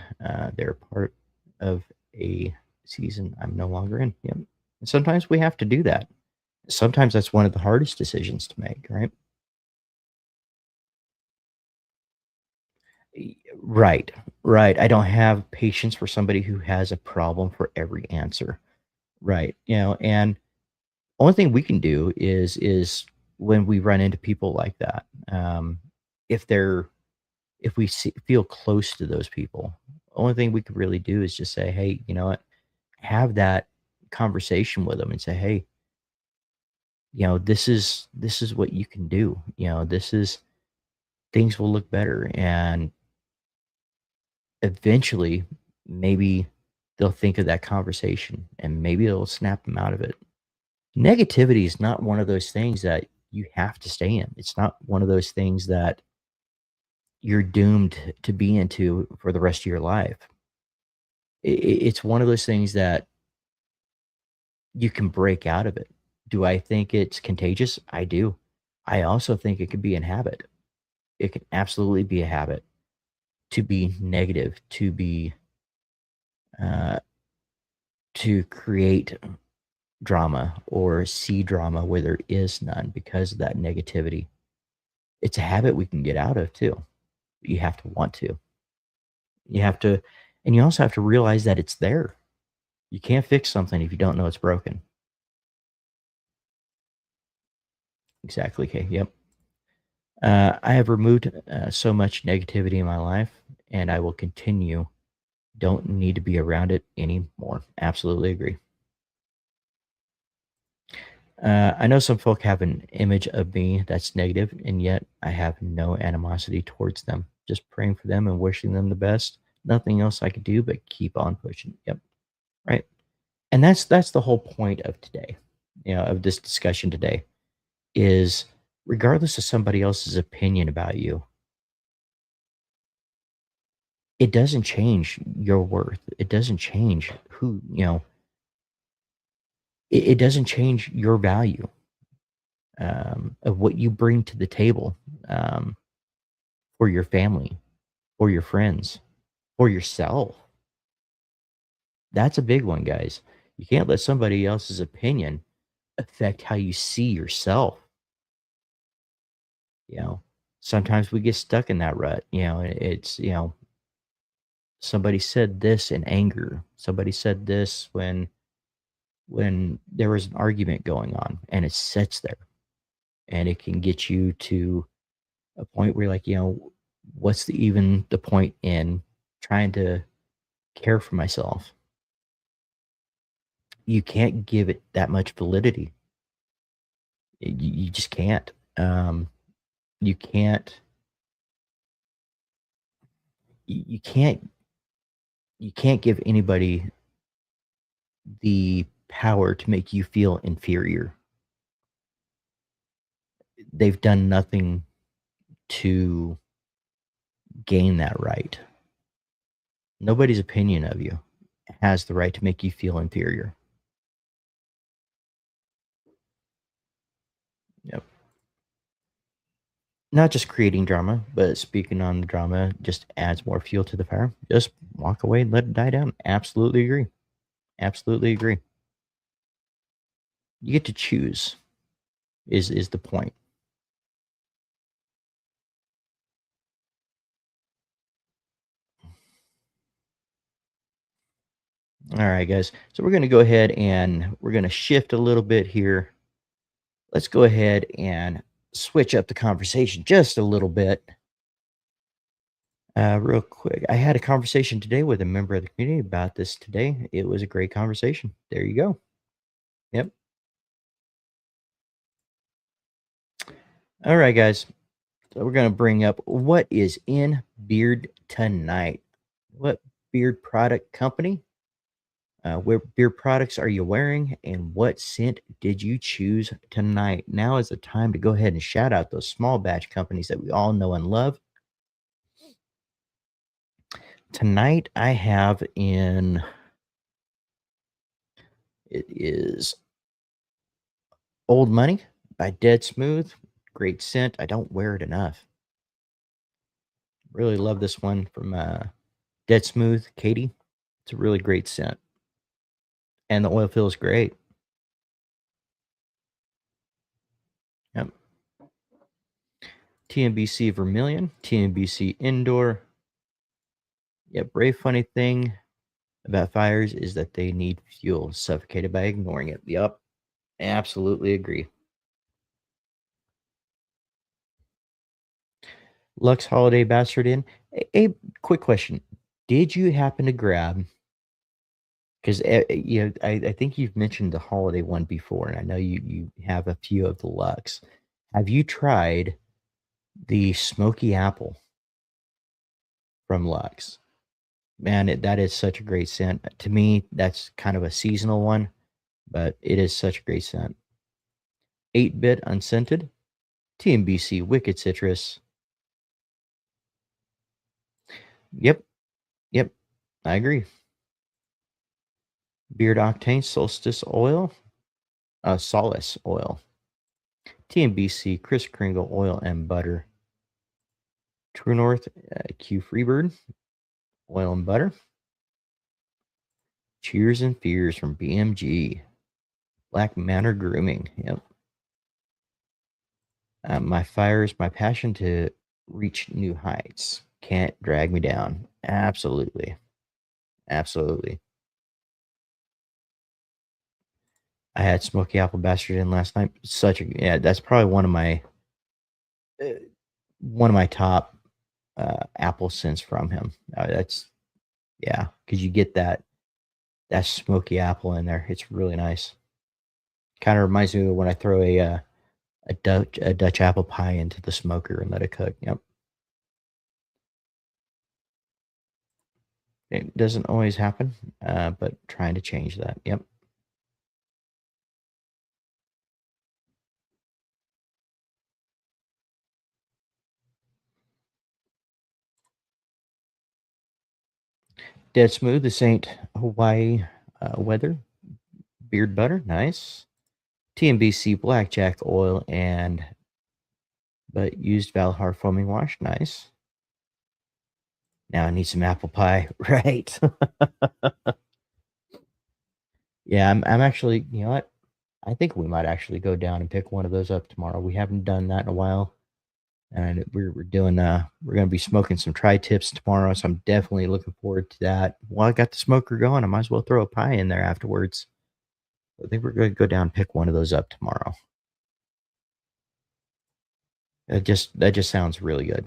Speaker 1: They're part of a season I'm no longer in. Yep. And sometimes we have to do that. Sometimes that's one of the hardest decisions to make, right? Right, right. I don't have patience for somebody who has a problem for every answer. Right. And only thing we can do is when we run into people like that, if they're if we feel close to those people, only thing we could really do is just say, "Hey, you know what? Have that conversation with them and say, "Hey, this is what you can do. This is things will look better." And eventually, maybe they'll think of that conversation and maybe it'll snap them out of it. Negativity is not one of those things that you have to stay in. It's not one of those things that you're doomed to be into for the rest of your life. It's one of those things that you can break out of it. Do I think it's contagious? I do. I also think it could be a habit. It can absolutely be a habit to be negative, uh, to create drama or see drama where there is none because of that negativity. It's a habit we can get out of too. You have to want to. You have to, and you also have to realize that it's there. You can't fix something if you don't know it's broken. Exactly. Okay. Yep. I have removed so much negativity in my life, and I will continue. Don't need to be around it anymore. Absolutely agree. I know some folk have an image of me that's negative, and yet I have no animosity towards them. Just praying for them and wishing them the best. Nothing else I could do but keep on pushing. Yep. Right. And that's the whole point of today, of this discussion today is regardless of somebody else's opinion about you, it doesn't change your worth. It doesn't change it doesn't change your value of what you bring to the table um, for your family, for your friends, for yourself. That's a big one, guys. You can't let somebody else's opinion affect how you see yourself. You know, sometimes we get stuck in that rut. Somebody said this in anger. Somebody said this when there was an argument going on, and it sits there, and it can get you to a point where you're like, what's even the point in trying to care for myself? You can't give it that much validity. You just can't. You can't. You can't. You can't give anybody the power to make you feel inferior. They've done nothing to gain that right. Nobody's opinion of you has the right to make you feel inferior. Yep. Not just creating drama, but speaking on the drama just adds more fuel to the fire. Just walk away and let it die down. Absolutely agree. Absolutely agree. You get to choose is the point. All right, guys. So we're going to go ahead and we're going to shift a little bit here. Let's go ahead and switch up the conversation just a little bit. Real quick, I had a conversation today with a member of the community about this today. It was a great conversation. There you go. Yep. All right, guys. So we're going to bring up what is in beard tonight. What beard product company? What beard products are you wearing? And what scent did you choose tonight? Now is the time to go ahead and shout out those small batch companies that we all know and love. Tonight, I have in it is Old Money by Dead Smooth. Great scent. I don't wear it enough. Really love this one from Dead Smooth, Katie. It's a really great scent. And the oil feels great. Yep. TNBC Vermilion, TNBC Indoor. Yeah, brave funny thing about fires is that they need fuel, suffocated by ignoring it. Yep. Absolutely agree. Lux Holiday Bastard Inn. A quick question. Did you happen to grab because you know, I think you've mentioned the holiday one before, and I know you have a few of the Lux. Have you tried the smoky apple from Lux? Man, that is such a great scent. To me, that's kind of a seasonal one, but it is such a great scent. 8-bit unscented, TMBC Wicked Citrus. Yep, yep, I agree. Beard Octane Solstice Oil, Solace Oil, TMBC Kris Kringle Oil and Butter, True North Q Freebird Oil and Butter, Cheers and Fears from BMG, Black Manor Grooming. Yep. My fire is my passion to reach new heights. Can't drag me down. Absolutely. Absolutely. I had Smoky Apple Bastard in last night. Such a yeah, that's probably uh, one of my top apple scents from him. That's yeah, because you get that smoky apple in there. It's really nice. Kind of reminds me of when I throw a Dutch apple pie into the smoker and let it cook. Yep. It doesn't always happen, but trying to change that. Yep. Dead Smooth, the Saint Hawaii Weather Beard Butter. Nice. TMBC Blackjack Oil and but used Valhar Foaming Wash. Nice. Now I need some apple pie. Right. Yeah, I'm actually, you know what? I think we might actually go down and pick one of those up tomorrow. We haven't done that in a while. And we're doing we're gonna be smoking some tri tips tomorrow, so I'm definitely looking forward to that. Well, I got the smoker going. I might as well throw a pie in there afterwards. I think we're gonna go down and pick one of those up tomorrow. That just sounds really good.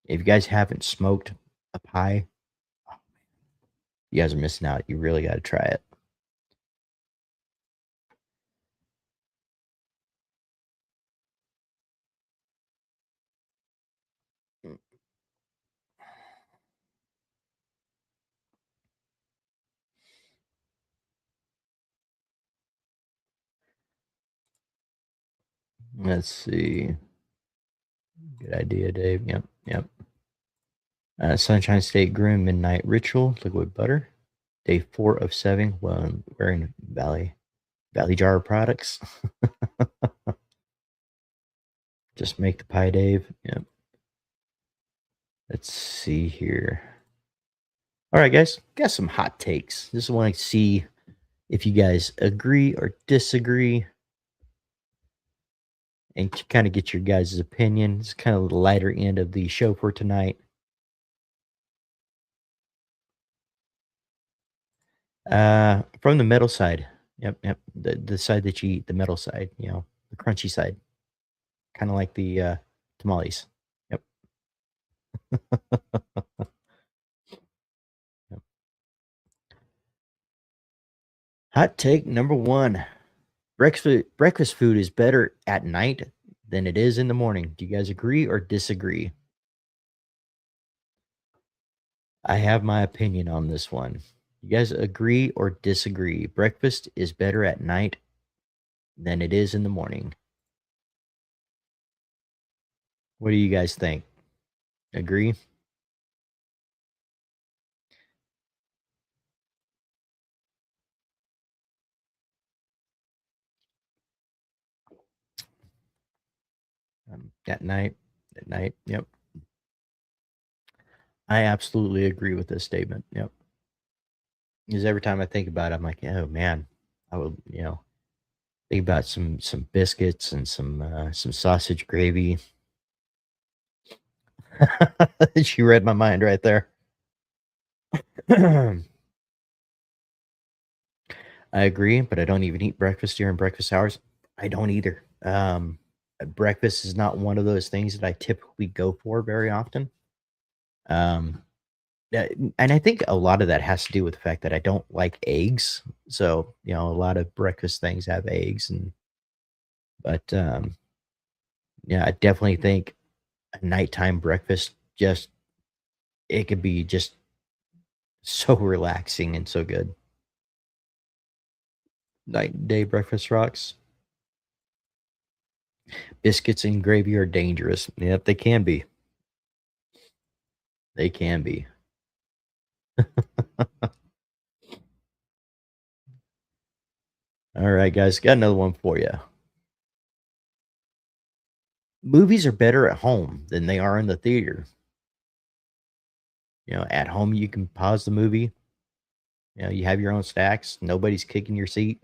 Speaker 1: If you guys haven't smoked a pie, you guys are missing out. You really got to try it. Let's see. Good idea, Dave. Yep, yep. Sunshine State Groom Midnight Ritual Liquid Butter. Day 4 of 7 while wearing Valley Jar products. Just make the pie, Dave. Yep. Let's see here. All right, guys, got some hot takes. Just want to see if you guys agree or disagree and kind of get your guys' opinion. It's kind of the lighter end of the show for tonight. From the metal side. Yep, yep. The side that you eat, the metal side, the crunchy side. Kind of like the tamales. Yep. Yep. Hot take number one. Breakfast food is better at night than it is in the morning. Do you guys agree or disagree? I have my opinion on this one. You guys agree or disagree? Breakfast is better at night than it is in the morning. What do you guys think? Agree? At night? At night? Yep. I absolutely agree with this statement. Yep. Because every time I think about it, I'm like, oh man, I would, think about some biscuits and some sausage gravy. She read my mind right there. I agree, but I don't even eat breakfast during breakfast hours. I don't either. Breakfast is not one of those things that I typically go for very often. Um, and I think a lot of that has to do with the fact that I don't like eggs. So, a lot of breakfast things have eggs, but yeah, I definitely think a nighttime breakfast just it could be just so relaxing and so good. Night and day breakfast rocks. Biscuits and gravy are dangerous. Yep, they can be. They can be. All right, guys, got another one for you. Movies are better at home than they are in the theater. At home you can pause the movie. You have your own snacks. Nobody's kicking your seat.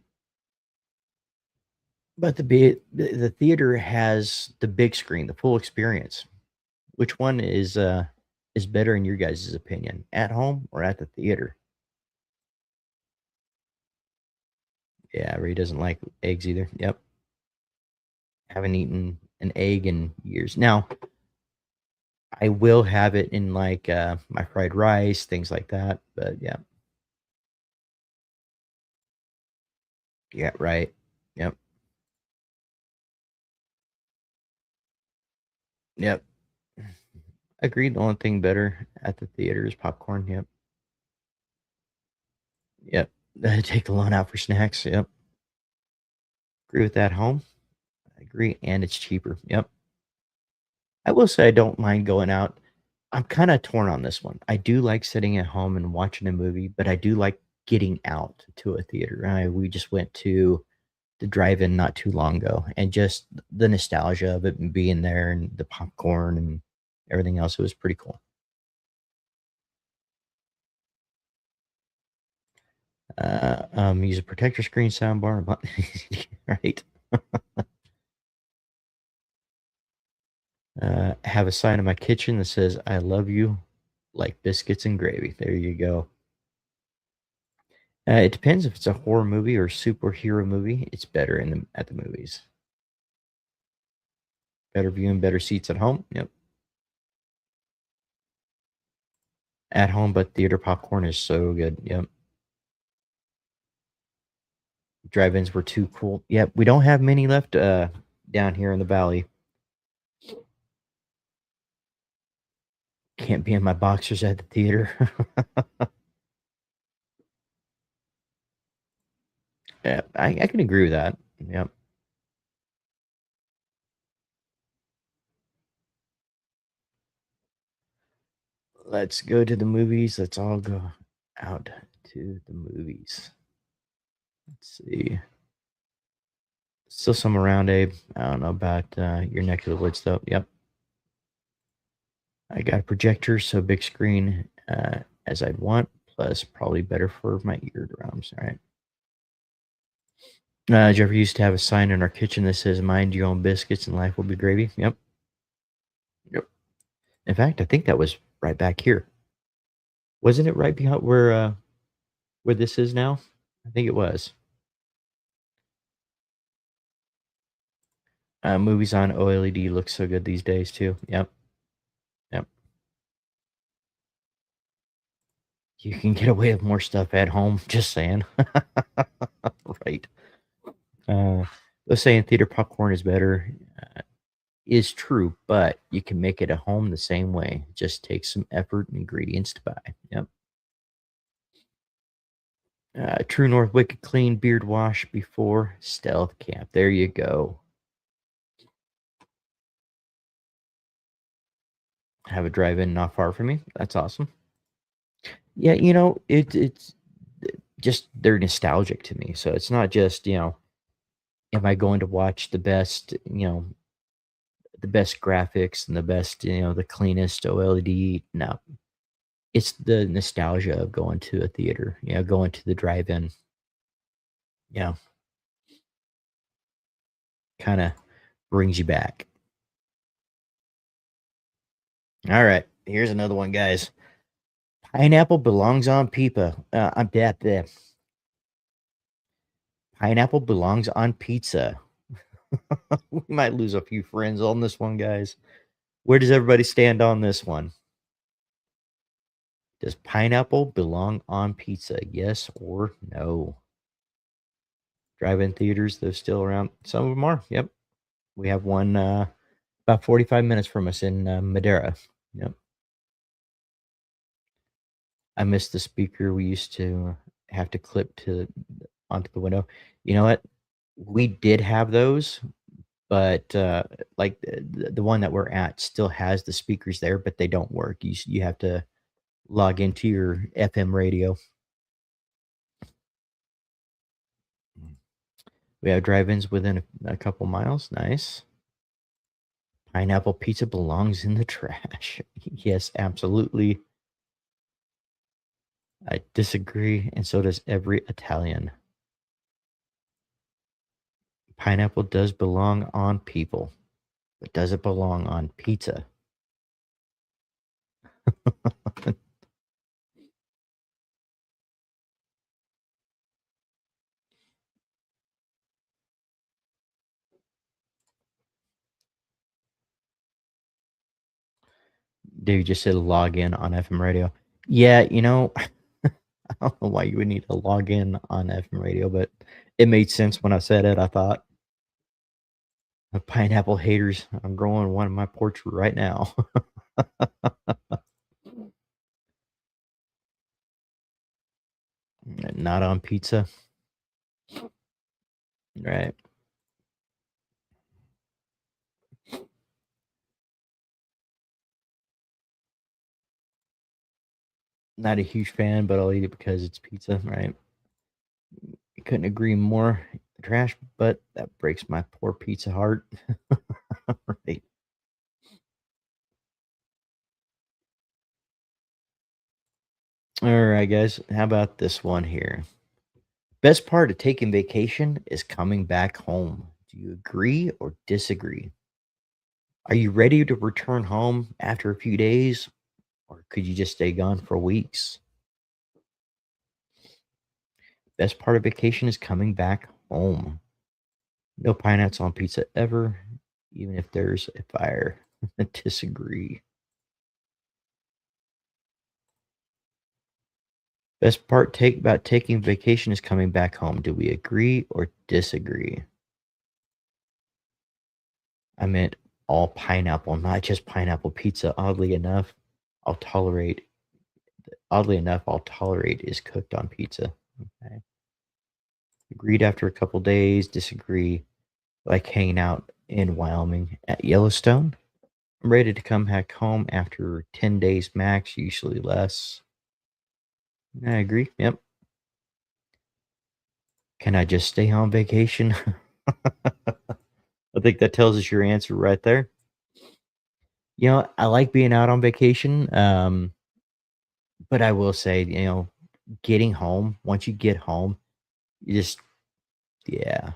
Speaker 1: But the theater has the big screen, the full experience. Which one is better in your guys' opinion? At home or at the theater? Yeah, Ray doesn't like eggs either. Yep. Haven't eaten an egg in years. Now, I will have it in like my fried rice, things like that. But yeah. Yeah, right. Yep. Yep. Agreed. The only thing better at the theater is popcorn. Yep. Yep. Take the loan out for snacks. Yep. Agree with that. Home. I agree. And it's cheaper. Yep. I will say I don't mind going out. I'm kind of torn on this one. I do like sitting at home and watching a movie, but I do like getting out to a theater. We just went to the drive-in not too long ago, and just the nostalgia of it and being there and the popcorn and everything else, it was pretty cool. Use a protector screen soundbar, right? Have a sign in my kitchen that says "I love you," like biscuits and gravy. There you go. It depends if it's a horror movie or superhero movie. It's better at the movies. Better view and better seats at home. Yep, at home, but theater popcorn is so good. Yep, drive-ins were too cool. Yep, we don't have many left down here in the valley. Can't be in my boxers at the theater. Yeah, I can agree with that. Yep. Let's go to the movies. Let's all go out to the movies. Let's see. Still some around, Abe. I don't know about your neck of the woods, though. Yep. I got a projector, so big screen as I'd want, plus probably better for my eardrums. All right. Did used to have a sign in our kitchen that says "Mind your own biscuits and life will be gravy"? Yep. Yep. In fact, I think that was right back here. Wasn't it right behind where this is now? I think it was. Movies on OLED look so good these days too. Yep. Yep. You can get away with more stuff at home. Just saying. Right. Uh, those saying theater popcorn is better is true, but you can make it at home the same way. It just takes some effort and ingredients to buy. Yep. True North Wicked Clean Beard Wash before Stealth Camp. There you go. Have a drive-in not far from me. That's awesome. Yeah, it's just they're nostalgic to me. So it's not just, am I going to watch the best graphics and the best, the cleanest OLED? No. It's the nostalgia of going to a theater, going to the drive-in, you kind of brings you back. All right, here's another one, guys. Pineapple belongs on pizza. I'm dead. Pineapple belongs on pizza. We might lose a few friends on this one, guys. Where does everybody stand on this one? Does pineapple belong on pizza? Yes or no? Drive-in theaters, they're still around. Some of them are. Yep. We have one about 45 minutes from us in Madeira. Yep. I miss the speaker we used to have to clip to onto the window. You know what? We did have those, but like the one that we're at still has the speakers there, but they don't work. You have to log into your FM radio. We have drive-ins within a couple miles. Nice. Pineapple pizza belongs in the trash. Yes, absolutely. I disagree, and so does every Italian. Pineapple does belong on people, but does it belong on pizza? Dude just said log in on FM radio. Yeah, I don't know why you would need to log in on FM radio, but it made sense when I said it, I thought. Pineapple haters, I'm growing one on my porch right now. Not on pizza. Right. Not a huge fan, but I'll eat it because it's pizza, right? I couldn't agree more. Trash, but that breaks my poor pizza heart. Right. All right, guys. How about this one here? Best part of taking vacation is coming back home. Do you agree or disagree? Are you ready to return home after a few days, or could you just stay gone for weeks? Best part of vacation is coming back home. No pineapples on pizza ever, even if there's a fire. Disagree. Best part take about taking vacation is coming back home. Do we agree or disagree? I meant all pineapple, not just pineapple pizza. I'll tolerate oddly enough, I'll tolerate is cooked on pizza. Okay. Agreed after a couple days, disagree like hanging out in Wyoming at Yellowstone. I'm ready to come back home after 10 days max, usually less. I agree. Yep. Can I just stay on vacation? I think that tells us your answer right there. I like being out on vacation, but I will say, getting home, once you get home, you just yeah,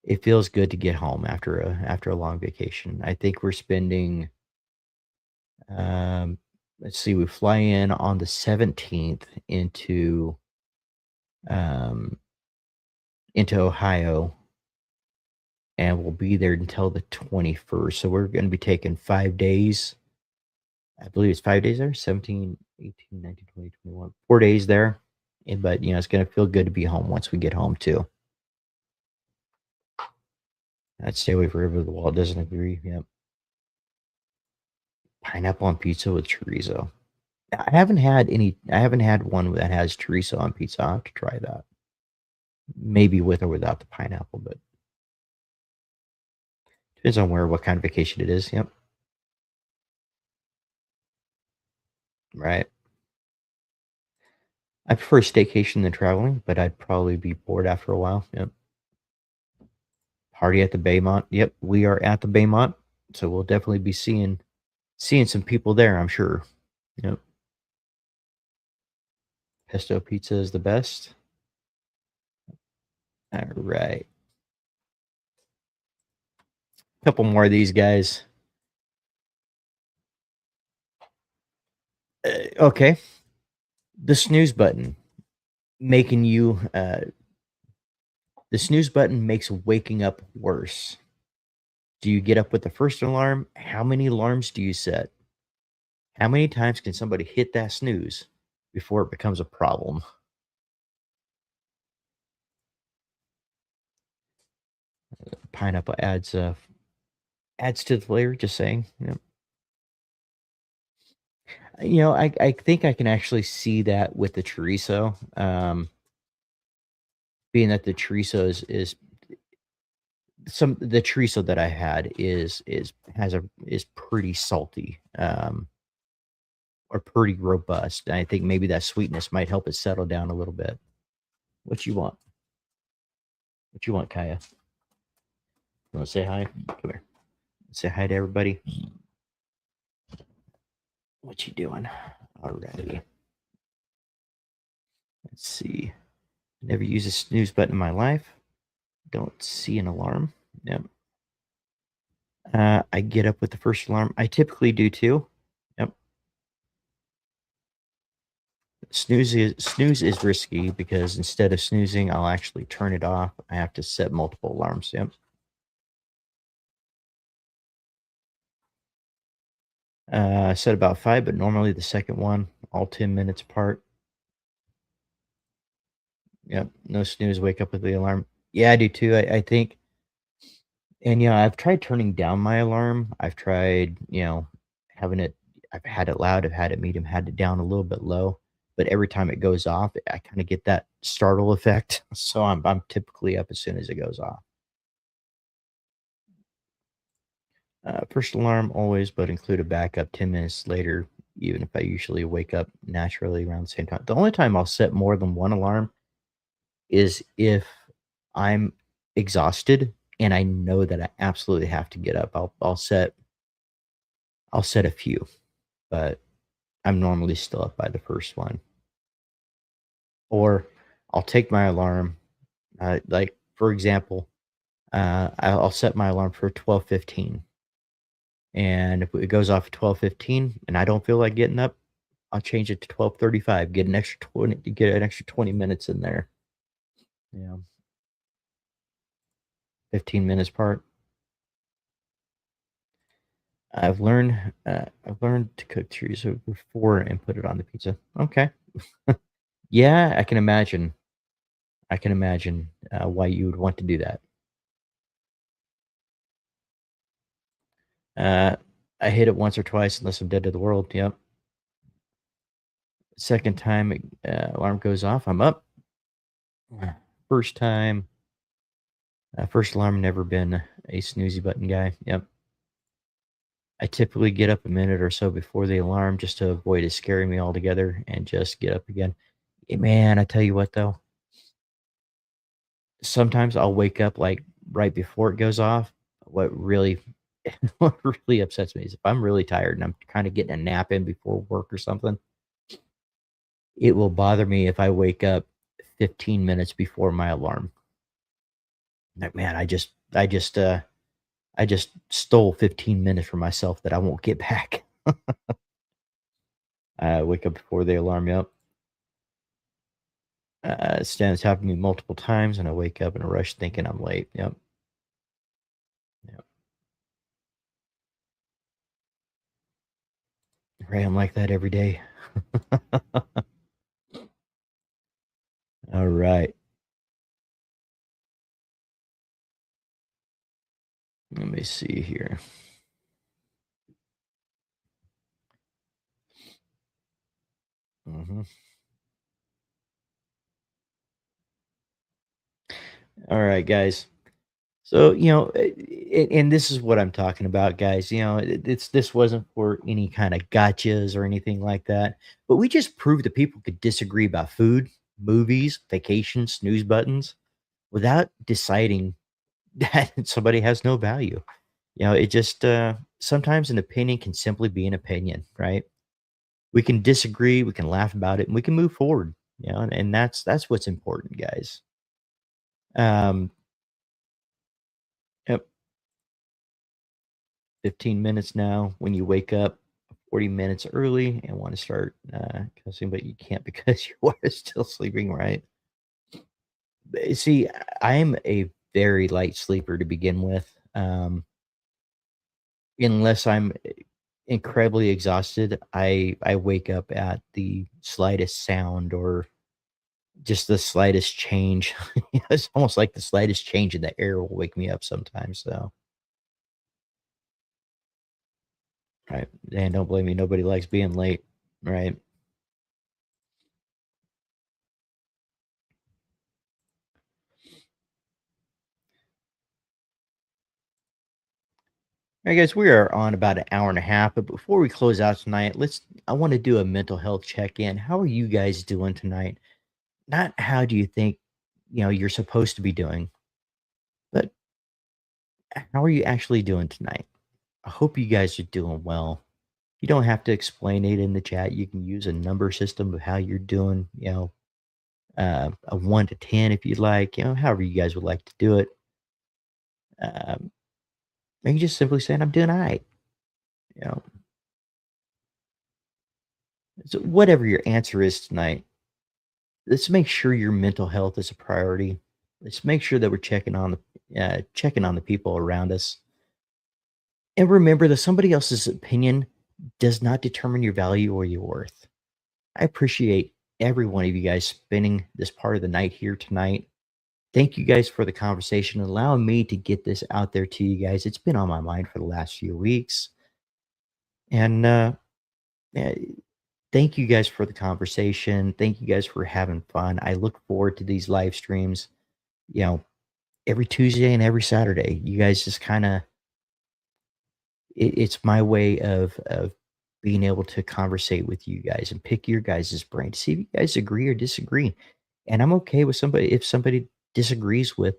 Speaker 1: it feels good to get home after a long vacation. I think we're spending, um, let's see, we fly in on the 17th um, into Ohio, and we'll be there until the 21st. So we're gonna be taking 5 days. I believe it's 5 days there, 17, 18, 19, 20, 21, 4 days there. But, it's gonna feel good to be home once we get home too. I'd stay away forever the Walt doesn't agree. Yep. Pineapple on pizza with chorizo. I haven't had one that has chorizo on pizza. I'll have to try that. Maybe with or without the pineapple, but depends on what kind of vacation it is. Yep. Right. I prefer staycation than traveling, but I'd probably be bored after a while. Yep. Party at the Baymont. Yep, we are at the Baymont, so we'll definitely be seeing some people there, I'm sure. Yep. Pesto pizza is the best. All right. Couple more of these guys. Okay. The snooze button making you the snooze button makes waking up worse. Do you get up with the first alarm? How many alarms do you set? How many times can somebody hit that snooze before it becomes a problem? Pineapple adds to the flavor, just saying. I think I can actually see that with the chorizo, being that the chorizo is some the chorizo that I had is pretty salty, or pretty robust, and I think maybe that sweetness might help it settle down a little bit. What you want? What you want, Kaya? You wanna say hi? Come here. Say hi to everybody. What you doing? Alrighty. Let's see. Never used a snooze button in my life. Don't see an alarm. Yep. I get up with the first alarm. I typically do too. Yep. Snooze is risky because instead of snoozing, I'll actually turn it off. I have to set multiple alarms. Yep. I set about 5, but normally the second one, all 10 minutes apart. Yep. No snooze. Wake up with the alarm. Yeah, I do too. I think, and I've tried turning down my alarm. I've tried, having it. I've had it loud. I've had it medium. Had it down a little bit low. But every time it goes off, I kind of get that startle effect. So I'm typically up as soon as it goes off. First alarm always, but include a backup 10 minutes later, even if I usually wake up naturally around the same time. The only time I'll set more than one alarm is if I'm exhausted and I know that I absolutely have to get up. I'll set a few, but I'm normally still up by the first one. Or I'll take my alarm, like for example, I'll set my alarm for 12:15. And if it goes off at 12:15 and I don't feel like getting up, I'll change it to 12:35, get an extra 20 minutes in there. You know, 15 minutes part. I've learned to cook chorizo before and put it on the pizza. Okay. Yeah, I can imagine. I can imagine, why you would want to do that. Uh, I hit it once or twice unless I'm dead to the world. Yep. Second time, alarm goes off, I'm up. First time, first alarm, never been a snoozy button guy. Yep. I typically get up a minute or so before the alarm just to avoid it scaring me altogether and just get up again. Man, I tell you what though, sometimes I'll wake up like right before it goes off. What really what really upsets me is if I'm really tired and I'm kinda getting a nap in before work or something, it will bother me if I wake up 15 minutes before my alarm. Like, man, I just stole 15 minutes from myself that I won't get back. I wake up before the alarm, yep. It's happened to me multiple times, and I wake up in a rush thinking I'm late. Yep, yep. Right, I'm like that every day. All right. Let me see here. Mhm. All right, guys. So, and this is what I'm talking about, guys. This wasn't for any kind of gotchas or anything like that, but we just proved that people could disagree about food, movies, vacations, snooze buttons without deciding that somebody has no value. It just sometimes an opinion can simply be an opinion, right? We can disagree, we can laugh about it, and we can move forward. And that's what's important, guys. Um, yep, 15 minutes now when you wake up 40 minutes early and want to start cussing, but you can't because your wife is still sleeping, right? See, I'm a very light sleeper to begin with. Unless I'm incredibly exhausted, I wake up at the slightest sound or just the slightest change. It's almost like the slightest change in the air will wake me up sometimes, so, right, and don't blame me, nobody likes being late, right? Alright, guys, we are on about an hour and a half, but before we close out tonight, I wanna do a mental health check-in. How are you guys doing tonight? Not how do you think, you're supposed to be doing, but how are you actually doing tonight? I hope you guys are doing well. You don't have to explain it in the chat. You can use a number system of how you're doing, a 1 to 10 if you'd like, however you guys would like to do it. Um, or you just simply saying, I'm doing all right. You know, so whatever your answer is tonight, let's make sure your mental health is a priority. Let's make sure that we're checking on the people around us. And remember that somebody else's opinion does not determine your value or your worth. I appreciate every one of you guys spending this part of the night here tonight. Thank you guys for the conversation and allowing me to get this out there to you guys. It's been on my mind for the last few weeks. And yeah, thank you guys for the conversation. Thank you guys for having fun. I look forward to these live streams, you know, every Tuesday and every Saturday. You guys just kind of, it's my way of being able to conversate with you guys and pick your guys' brain to see if you guys agree or disagree. And I'm okay with somebody if somebody disagrees with,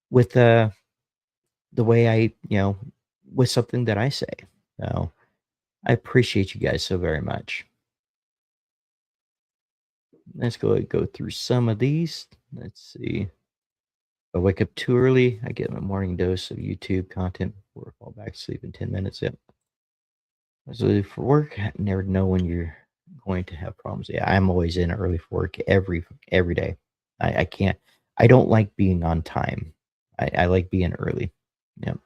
Speaker 1: with the way with something that I say. So I appreciate you guys so very much. Let's go ahead and go through some of these. Let's see. If I wake up too early, I get my morning dose of YouTube content before I fall back to sleep in 10 minutes. Yep. So for work, I never know when you're going to have problems. Yeah, I'm always in early for work every day. I can't. I don't like being on time. I like being early. Yep.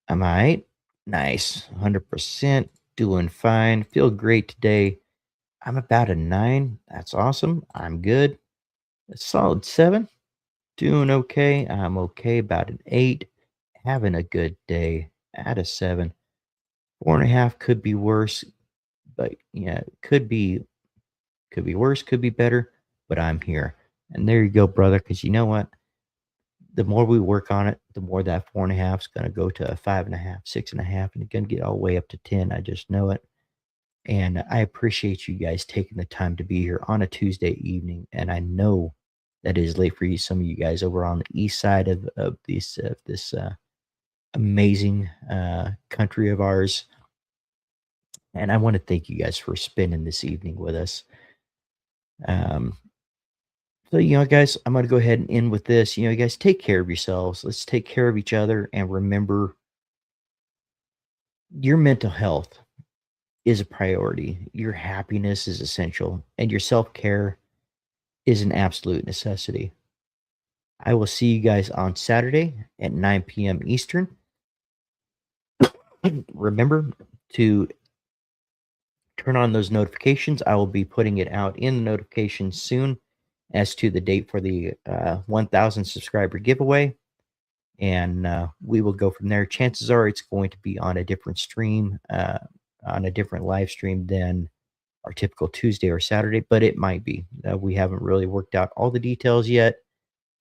Speaker 1: Am I right? Nice. 100%. Doing fine. Feel great today. I'm about a 9. That's awesome. I'm good. A solid 7. Doing okay. I'm okay. About an 8. Having a good day. At a 7. 4.5 could be worse, but yeah, could be worse, could be better, but I'm here. And there you go, brother, because you know what? The more we work on it, the more that 4.5 is going to go to a 5.5, 6.5, and it's going to get all the way up to 10. I just know it. And I appreciate you guys taking the time to be here on a Tuesday evening. And I know that is late for you, some of you guys over on the east side of this amazing country of ours. And I want to thank you guys for spending this evening with us. Um, so, guys, I'm going to go ahead and end with this. You guys, take care of yourselves. Let's take care of each other. And remember, your mental health is a priority. Your happiness is essential. And your self care is an absolute necessity. I will see you guys on Saturday at 9 p.m. Eastern. Remember to turn on those notifications. I will be putting it out in the notifications soon as to the date for the 1,000 subscriber giveaway. And we will go from there. Chances are it's going to be on a different stream, on a different live stream than our typical Tuesday or Saturday, but it might be. We haven't really worked out all the details yet.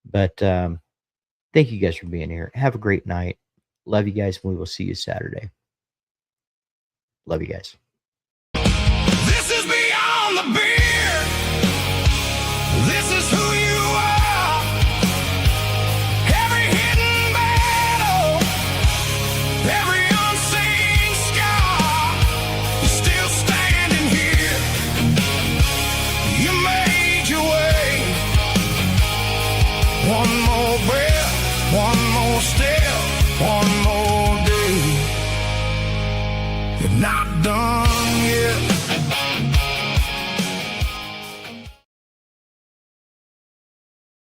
Speaker 1: But thank you guys for being here. Have a great night. Love you guys. And we will see you Saturday. Love you guys.
Speaker 2: This is beyond the beer. This is who you are. Every hidden battle, every unseen scar. You're still standing here. You made your way. One more breath, one more step, one more day. You're not done yet.